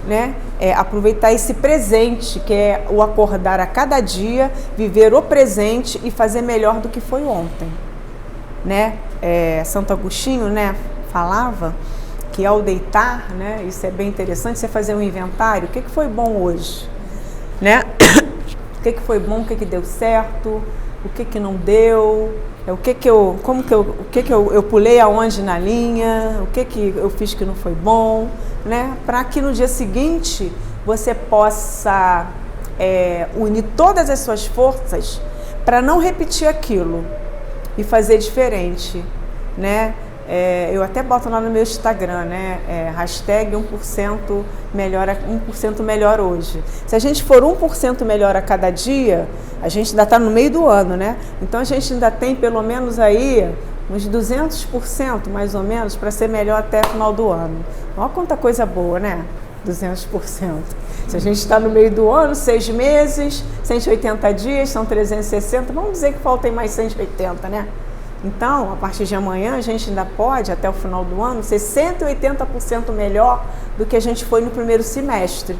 né? Aproveitar esse presente, que é o acordar a cada dia, viver o presente e fazer melhor do que foi ontem, né? Santo Agostinho, né, falava que ao deitar, né, isso é bem interessante, você fazer um inventário, o que foi bom hoje, né? O que foi bom, o que deu certo, o que não deu, o que eu pulei aonde na linha, o que eu fiz que não foi bom, né? Para que no dia seguinte você possa unir todas as suas forças para não repetir aquilo e fazer diferente, né? Eu até boto lá no meu Instagram, né? Hashtag 1% melhor hoje. Se a gente for 1% melhor a cada dia, a gente ainda está no meio do ano, né? Então a gente ainda tem pelo menos aí uns 200% mais ou menos para ser melhor até o final do ano. Olha quanta coisa boa, né? 200%. Se a gente está no meio do ano, 6 meses, 180 dias, são 360, vamos dizer que faltem mais 180, né? Então, a partir de amanhã, a gente ainda pode, até o final do ano, ser 180% melhor do que a gente foi no primeiro semestre.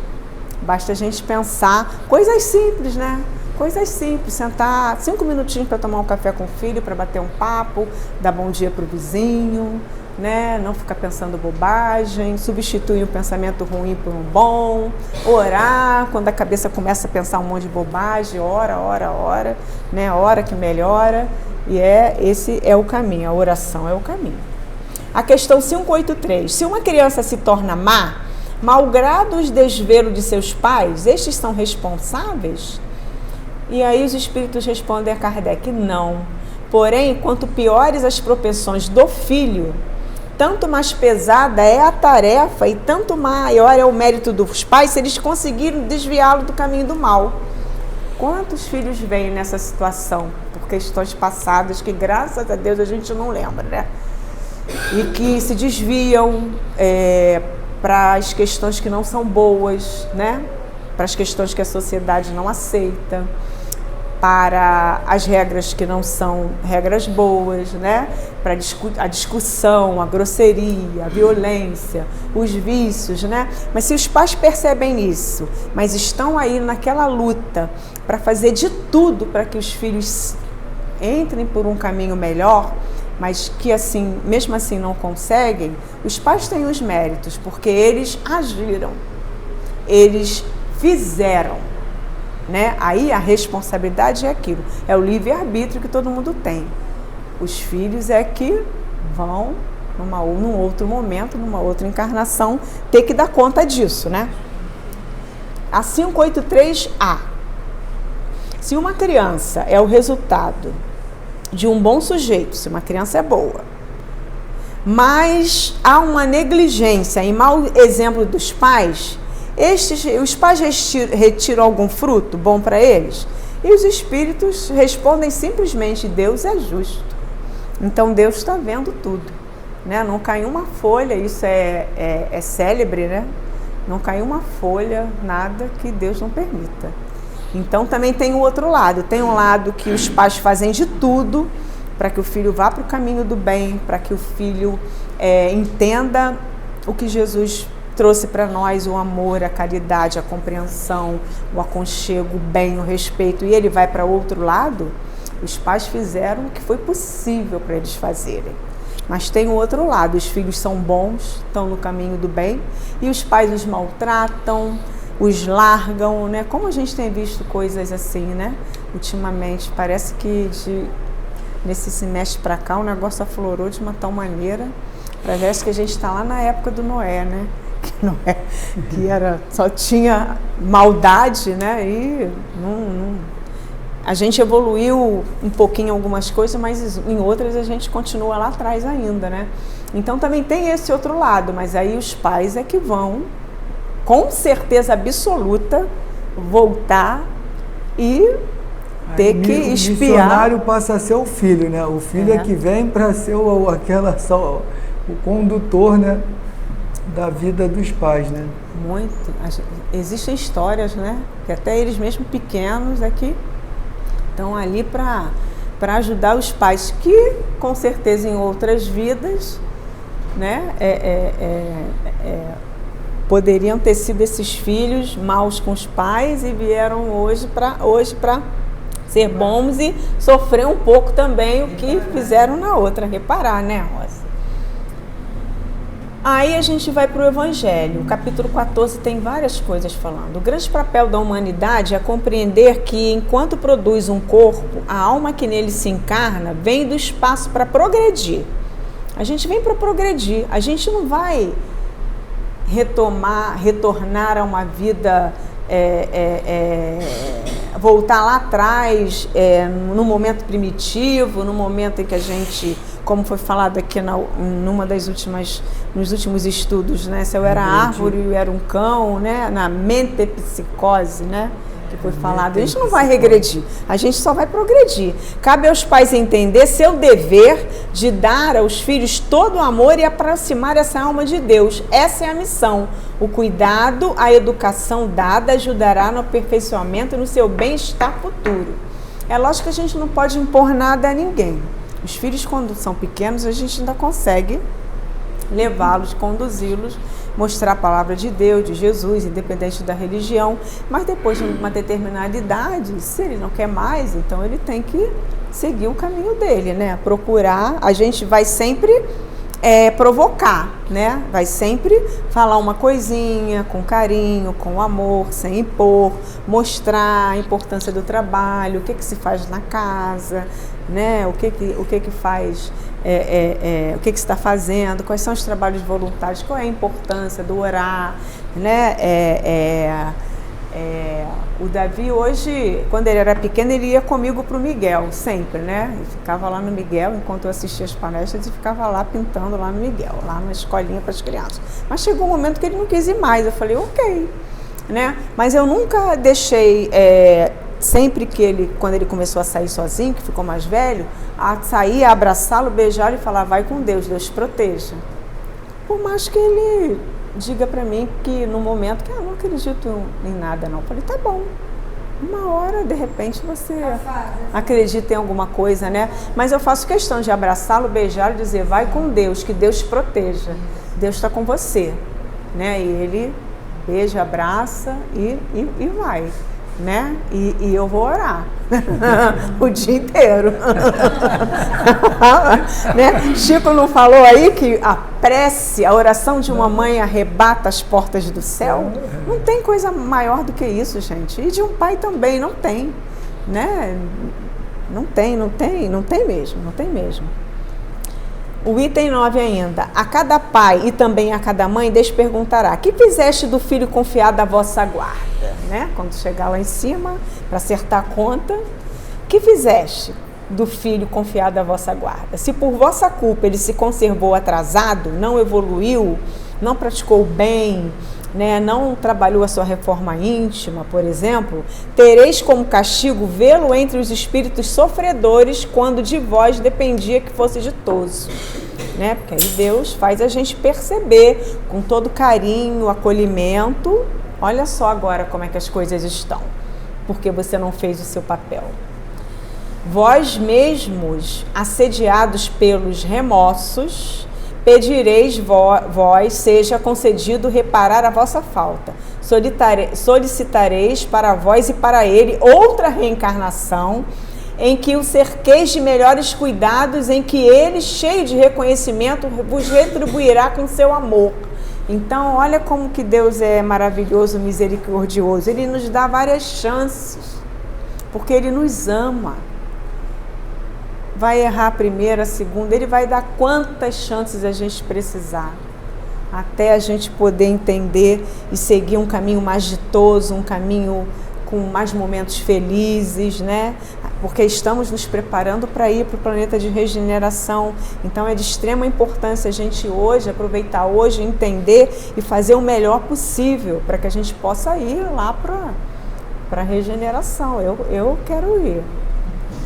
Basta a gente pensar coisas simples, né? Coisas simples, sentar 5 minutinhos para tomar um café com o filho, para bater um papo, dar bom dia para o vizinho, né? Não ficar pensando bobagem, substituir um pensamento ruim por um bom, orar, quando a cabeça começa a pensar um monte de bobagem, ora, né? Ora que melhora, e esse é o caminho, a oração é o caminho. A questão 583, se uma criança se torna má, malgrado os desvelos de seus pais, estes são responsáveis? E aí os espíritos respondem a Kardec, não. Porém, quanto piores as propensões do filho, tanto mais pesada é a tarefa e tanto maior é o mérito dos pais se eles conseguirem desviá-lo do caminho do mal. Quantos filhos vêm nessa situação por questões passadas que, graças a Deus, a gente não lembra, né? E que se desviam para as questões que não são boas, né? Para as questões que a sociedade não aceita, para as regras que não são regras boas, né? Para a discussão, a grosseria, a violência, os vícios, né? Mas se os pais percebem isso, mas estão aí naquela luta para fazer de tudo para que os filhos entrem por um caminho melhor, mas que assim, mesmo assim não conseguem, os pais têm os méritos, porque eles agiram, eles fizeram, né? Aí a responsabilidade é aquilo, é o livre-arbítrio que todo mundo tem. Os filhos é que vão, num outro momento, numa outra encarnação, ter que dar conta disso, né? A 583A. Se uma criança é o resultado de um bom sujeito, se uma criança é boa, mas há uma negligência e mau exemplo dos pais, os pais retiram algum fruto bom para eles? E os espíritos respondem simplesmente, Deus é justo. Então Deus está vendo tudo, né? Não caiu uma folha, isso é célebre, né? Não caiu uma folha, nada que Deus não permita. Então também tem o outro lado, tem um lado que os pais fazem de tudo para que o filho vá para o caminho do bem, para que o filho entenda o que Jesus trouxe para nós, o amor, a caridade, a compreensão, o aconchego, o bem, o respeito, e ele vai para outro lado. Os pais fizeram o que foi possível para eles fazerem. Mas tem o outro lado, os filhos são bons, estão no caminho do bem, e os pais os maltratam, os largam, né? Como a gente tem visto coisas assim, né? Ultimamente, parece que nesse semestre para cá o negócio aflorou de uma tal maneira, parece que a gente está lá na época do Noé, né? Que só tinha maldade, né? E a gente evoluiu um pouquinho em algumas coisas, mas em outras a gente continua lá atrás ainda, né? Então também tem esse outro lado, mas aí os pais é que vão, com certeza absoluta, voltar e ter que espiar. O missionário passa a ser o filho, né? O filho é que vem para ser o condutor, né, da vida dos pais, né? Muito. Existem histórias, né? Que até eles mesmo pequenos aqui estão ali para ajudar os pais que, com certeza, em outras vidas, né? Poderiam ter sido esses filhos maus com os pais e vieram hoje para ser bons e sofrer um pouco também o que fizeram na outra. Reparar, né, Rosa? Aí a gente vai para o Evangelho. O capítulo 14 tem várias coisas falando. O grande papel da humanidade é compreender que, enquanto produz um corpo, a alma que nele se encarna vem do espaço para progredir. A gente vem para progredir. A gente não vai retornar a uma vida, voltar lá atrás, no momento primitivo, no momento em que a gente, como foi falado aqui nos últimos estudos, né? Se eu era árvore, eu era um cão, né? Na mentepsicose, né? Que foi falado. A gente não vai regredir, a gente só vai progredir. Cabe aos pais entender seu dever de dar aos filhos todo o amor e aproximar essa alma de Deus. Essa é a missão. O cuidado, a educação dada ajudará no aperfeiçoamento e no seu bem-estar futuro. É lógico que a gente não pode impor nada a ninguém. Os filhos, quando são pequenos, a gente ainda consegue levá-los, conduzi-los, mostrar a palavra de Deus, de Jesus, independente da religião, mas depois de uma determinada idade, se ele não quer mais, então ele tem que seguir o caminho dele, né? Procurar, a gente vai sempre provocar, né? Vai sempre falar uma coisinha com carinho, com amor, sem impor, mostrar a importância do trabalho, o que se faz na casa, né? O que faz, o que está fazendo, quais são os trabalhos voluntários, qual é a importância do orar, né? O Davi hoje, quando ele era pequeno, ele ia comigo para o Miguel, sempre, né? Ele ficava lá no Miguel, enquanto eu assistia as palestras, e ficava lá pintando lá no Miguel, lá na escolinha para as crianças. Mas chegou um momento que ele não quis ir mais, eu falei, ok, né? Mas eu nunca deixei, sempre que quando ele começou a sair sozinho, que ficou mais velho, a sair, a abraçá-lo, beijá-lo e falar, vai com Deus, Deus te proteja. Por mais que ele diga para mim que no momento que eu não acredito em nada não. Eu falei, tá bom, uma hora de repente você acredita em alguma coisa, né? Mas eu faço questão de abraçá-lo, beijá-lo e dizer, vai com Deus, que Deus te proteja, Deus está com você, né? E ele beija, abraça e vai, né? E eu vou orar o dia inteiro. Né? Chico não falou aí que a prece, a oração de uma mãe arrebata as portas do céu? Não tem coisa maior do que isso, gente. E de um pai também, não tem, né? Não tem mesmo. O item 9 ainda. A cada pai e também a cada mãe, Deus perguntará, que fizeste do filho confiado à vossa guarda? Né? Quando chegar lá em cima, para acertar a conta, que fizeste do filho confiado à vossa guarda? Se por vossa culpa ele se conservou atrasado, não evoluiu, não praticou bem, né, não trabalhou a sua reforma íntima, por exemplo, tereis como castigo vê-lo entre os espíritos sofredores quando de vós dependia que fosse ditoso. Né? Porque aí Deus faz a gente perceber com todo carinho, acolhimento, olha só agora como é que as coisas estão, porque você não fez o seu papel. Vós mesmos, assediados pelos remorsos, pedireis vós, seja concedido reparar a vossa falta. Solicitareis para vós e para ele outra reencarnação, em que o cerqueis de melhores cuidados, em que ele, cheio de reconhecimento, vos retribuirá com seu amor. Então, olha como que Deus é maravilhoso, misericordioso. Ele nos dá várias chances, porque Ele nos ama. Vai errar a primeira, a segunda, Ele vai dar quantas chances a gente precisar, até a gente poder entender e seguir um caminho mais ditoso, um caminho com mais momentos felizes, né? Porque estamos nos preparando para ir para o planeta de regeneração. Então é de extrema importância a gente hoje, aproveitar hoje, entender e fazer o melhor possível para que a gente possa ir lá para a regeneração. Eu quero ir.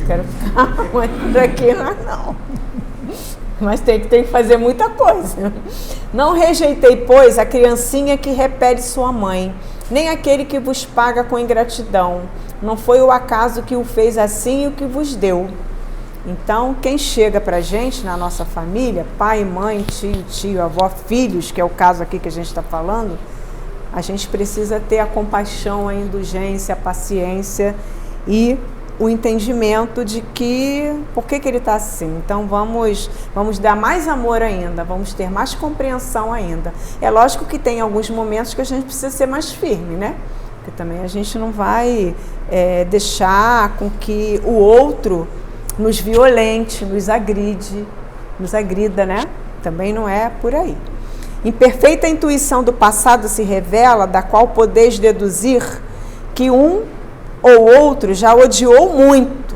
Quero ficar por aqui, não. Mas tem que fazer muita coisa. Não rejeitei, pois, a criancinha que repele sua mãe, nem aquele que vos paga com ingratidão. Não foi o acaso que o fez assim e o que vos deu. Então, quem chega pra gente na nossa família, pai, mãe, tio, avó, filhos, que é o caso aqui que a gente está falando, a gente precisa ter a compaixão, a indulgência, a paciência e o entendimento de que, por que ele está assim. Então vamos dar mais amor ainda, vamos ter mais compreensão ainda. É lógico que tem alguns momentos que a gente precisa ser mais firme, né? Porque também a gente não vai deixar com que o outro nos violente, nos agrida, né? Também não é por aí. Imperfeita intuição do passado se revela, da qual podeis deduzir que um ou outro já odiou muito,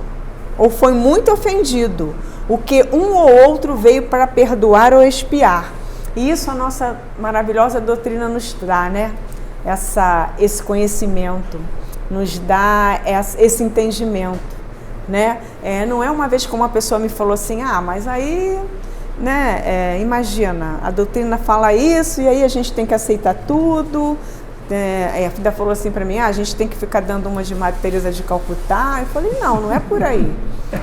ou foi muito ofendido, o que um ou outro veio para perdoar ou expiar. E isso a nossa maravilhosa doutrina nos dá, né? Esse conhecimento, nos dá esse entendimento, né? Não é uma vez como uma pessoa me falou assim, mas aí, né, imagina, a doutrina fala isso e aí a gente tem que aceitar tudo. A Frida falou assim para mim, a gente tem que ficar dando uma de Madre Teresa de Calcutá. Eu falei, não é por aí.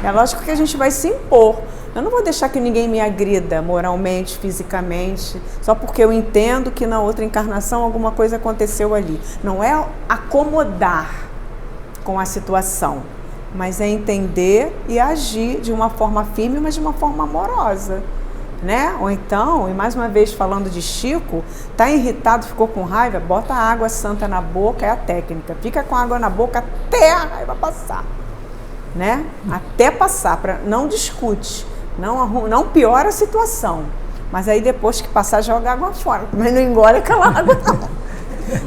É lógico que a gente vai se impor. Eu não vou deixar que ninguém me agrida moralmente, fisicamente, só porque eu entendo que na outra encarnação alguma coisa aconteceu ali. Não é acomodar com a situação, mas é entender e agir de uma forma firme, mas de uma forma amorosa. né? Ou então, e mais uma vez falando de Chico, tá irritado, ficou com raiva, bota água santa na boca, é a técnica. Fica com água na boca até a raiva passar, né? Até passar, não discute, não piora a situação. Mas aí depois que passar, joga água fora. Mas não engole aquela água, não.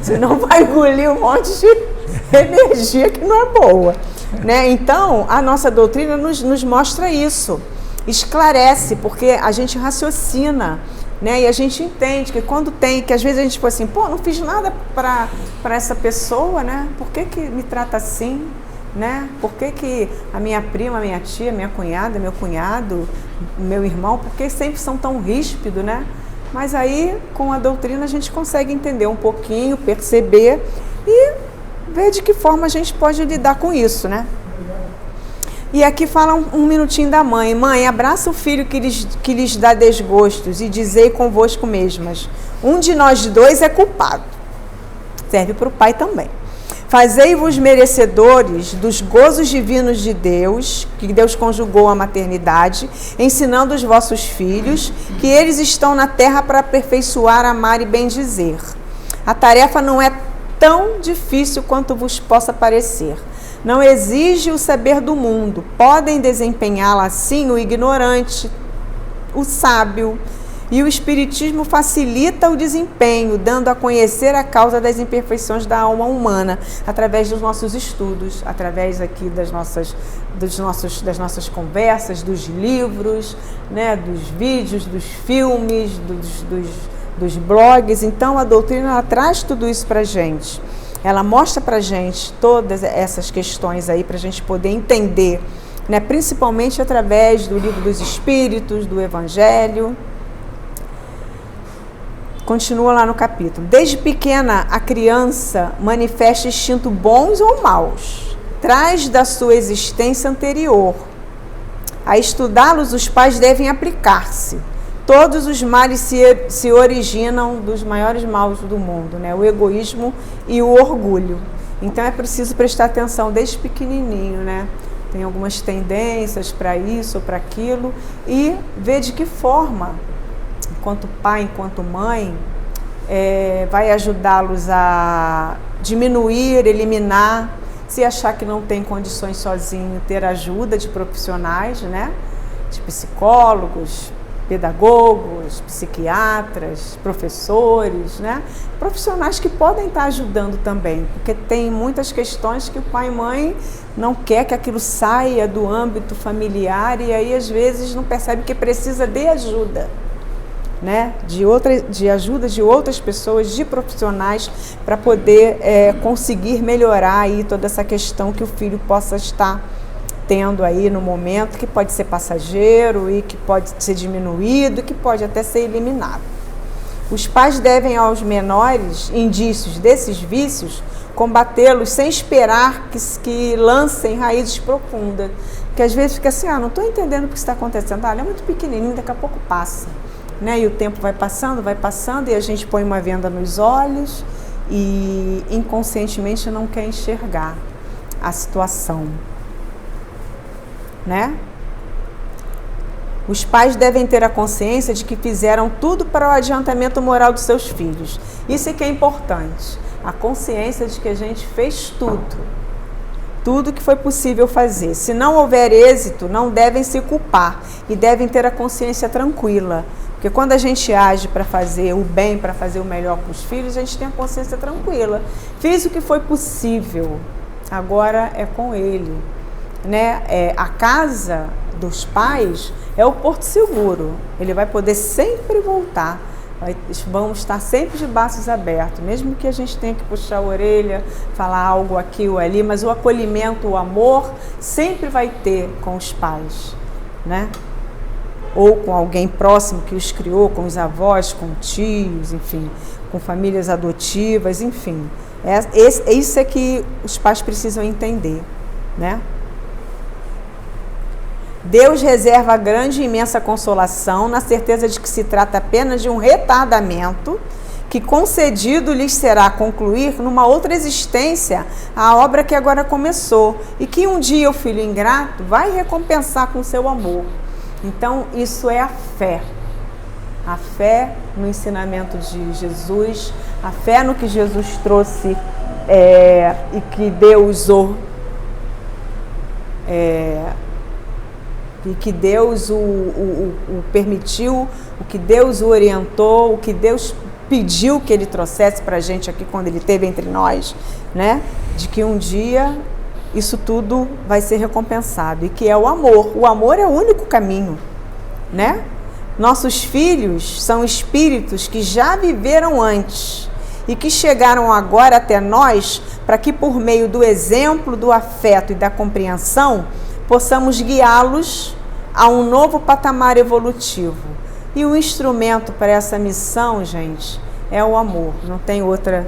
Senão vai engolir um monte de energia que não é boa, né? Então, a nossa doutrina nos mostra isso. Esclarece, porque a gente raciocina, né? E a gente entende que quando tem, que às vezes a gente fala assim, pô, não fiz nada para essa pessoa, né? Por que me trata assim, né? Por que a minha prima, minha tia, minha cunhada, meu cunhado, meu irmão, por que sempre são tão ríspidos, né? Mas aí, com a doutrina, a gente consegue entender um pouquinho, perceber e ver de que forma a gente pode lidar com isso, né? E aqui fala um minutinho da mãe. Mãe, abraça o filho que lhes dá desgostos e dizei convosco mesmas. Um de nós dois é culpado. Serve para o pai também. Fazei-vos merecedores dos gozos divinos de Deus, que Deus conjugou a maternidade, ensinando os vossos filhos que eles estão na terra para aperfeiçoar, amar e bendizer. A tarefa não é tão difícil quanto vos possa parecer. Não exige o saber do mundo. Podem desempenhá-la assim o ignorante, o sábio. E o Espiritismo facilita o desempenho, dando a conhecer a causa das imperfeições da alma humana, através dos nossos estudos, através aqui das nossas conversas, dos livros, né, dos vídeos, dos filmes, dos blogs. Então, a doutrina ela traz tudo isso para a gente. Ela mostra para a gente todas essas questões aí, para a gente poder entender, né, principalmente através do Livro dos Espíritos, do Evangelho. Continua lá no capítulo. Desde pequena, a criança manifesta instintos bons ou maus. Traz da sua existência anterior. A estudá-los, os pais devem aplicar-se. Todos os males se originam dos maiores males do mundo, né? O egoísmo e o orgulho. Então é preciso prestar atenção desde pequenininho, né? Tem algumas tendências para isso ou para aquilo e ver de que forma, enquanto pai, enquanto mãe, vai ajudá-los a diminuir, eliminar. Se achar que não tem condições sozinho, ter ajuda de profissionais, né? De psicólogos, pedagogos, psiquiatras, professores, né? Profissionais que podem estar ajudando também, porque tem muitas questões que o pai e mãe não quer que aquilo saia do âmbito familiar e aí às vezes não percebe que precisa de ajuda, né? De ajuda de outras pessoas, de profissionais, para poder conseguir melhorar aí toda essa questão que o filho possa estar tendo aí no momento, que pode ser passageiro e que pode ser diminuído, que pode até ser eliminado. Os pais devem aos menores indícios desses vícios combatê-los sem esperar que lancem raízes profundas, que às vezes fica assim, não estou entendendo o que está acontecendo, ele é muito pequenininho, daqui a pouco passa, né? E o tempo vai passando e a gente põe uma venda nos olhos e inconscientemente não quer enxergar a situação, né? Os pais devem ter a consciência de que fizeram tudo para o adiantamento moral dos seus filhos. Isso é que é importante. A consciência de que a gente fez tudo que foi possível fazer. Se não houver êxito, não devem se culpar e devem ter a consciência tranquila. Porque quando a gente age para fazer o bem, para fazer o melhor para os filhos, a gente tem a consciência tranquila. Fiz o que foi possível, agora é com ele. Né? A casa dos pais é o porto seguro, ele vai poder sempre voltar, vamos estar sempre de braços abertos, mesmo que a gente tenha que puxar a orelha, falar algo aqui ou ali, mas o acolhimento, o amor sempre vai ter com os pais, né? Ou com alguém próximo que os criou, com os avós, com tios, enfim, com famílias adotivas, enfim, isso é que os pais precisam entender, né? Deus reserva grande e imensa consolação na certeza de que se trata apenas de um retardamento que concedido lhes será concluir numa outra existência a obra que agora começou e que um dia o filho ingrato vai recompensar com seu amor. Então isso é a fé, A fé no ensinamento de Jesus, a fé no que Jesus trouxe e que Deus o permitiu, o que Deus o orientou, o que Deus pediu que ele trouxesse para a gente aqui quando ele esteve entre nós, né? De que um dia isso tudo vai ser recompensado e que é o amor. O amor é o único caminho, né? Nossos filhos são espíritos que já viveram antes e que chegaram agora até nós para que, por meio do exemplo, do afeto e da compreensão, possamos guiá-los a um novo patamar evolutivo. E o instrumento para essa missão, gente, é o amor. Não tem outro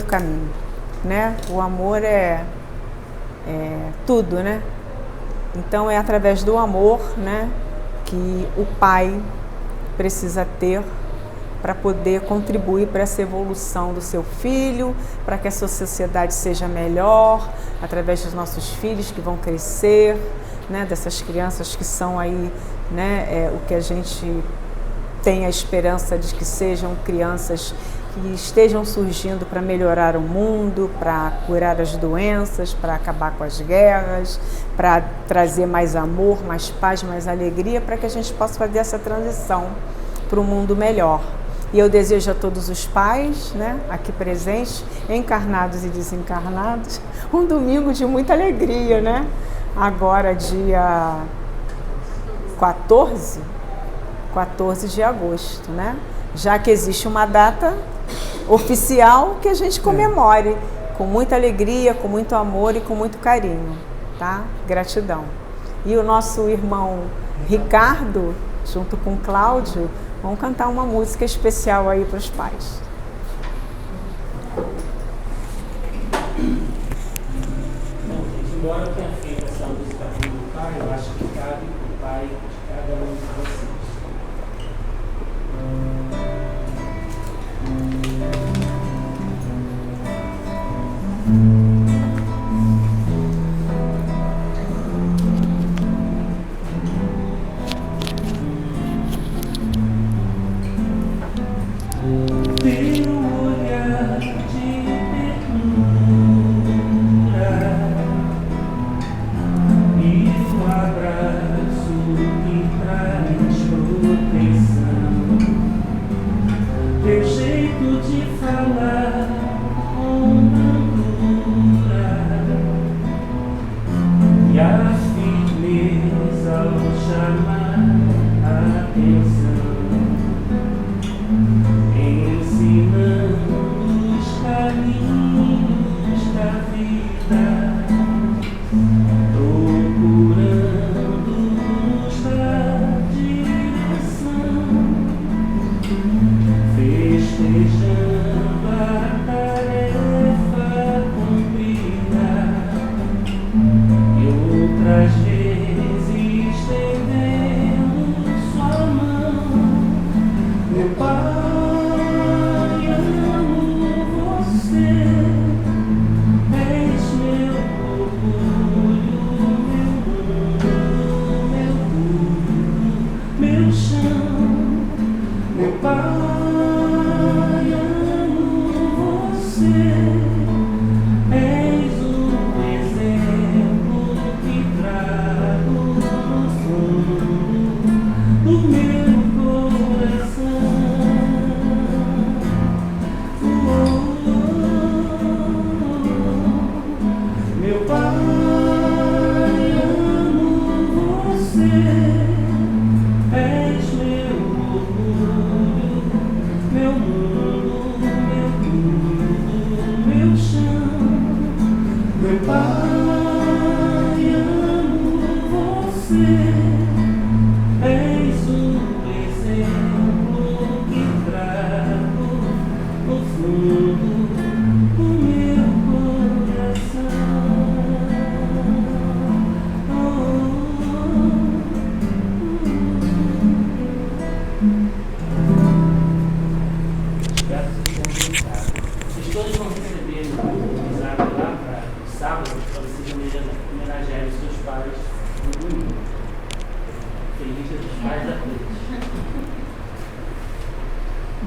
caminho, né? O amor é tudo, né? Então é através do amor, né, que o pai precisa ter para poder contribuir para essa evolução do seu filho, para que a sua sociedade seja melhor, através dos nossos filhos que vão crescer, né, dessas crianças que são aí, né, o que a gente tem a esperança de que sejam crianças que estejam surgindo para melhorar o mundo, para curar as doenças, para acabar com as guerras, para trazer mais amor, mais paz, mais alegria, para que a gente possa fazer essa transição para um mundo melhor. E eu desejo a todos os pais, né, aqui presentes, encarnados e desencarnados, um domingo de muita alegria, né? Agora, dia 14 de agosto, né? Já que existe uma data oficial que a gente comemore com muita alegria, com muito amor e com muito carinho, tá? Gratidão. E o nosso irmão Ricardo, junto com o Cláudio, vão cantar uma música especial aí para os pais. Embora eu tenha feito essa música do pai, eu acho que cabe o pai de cada um de vocês.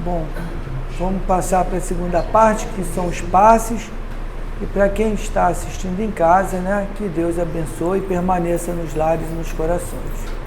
Bom, vamos passar para a segunda parte, que são os passes. E para quem está assistindo em casa, né, que Deus abençoe e permaneça nos lares e nos corações.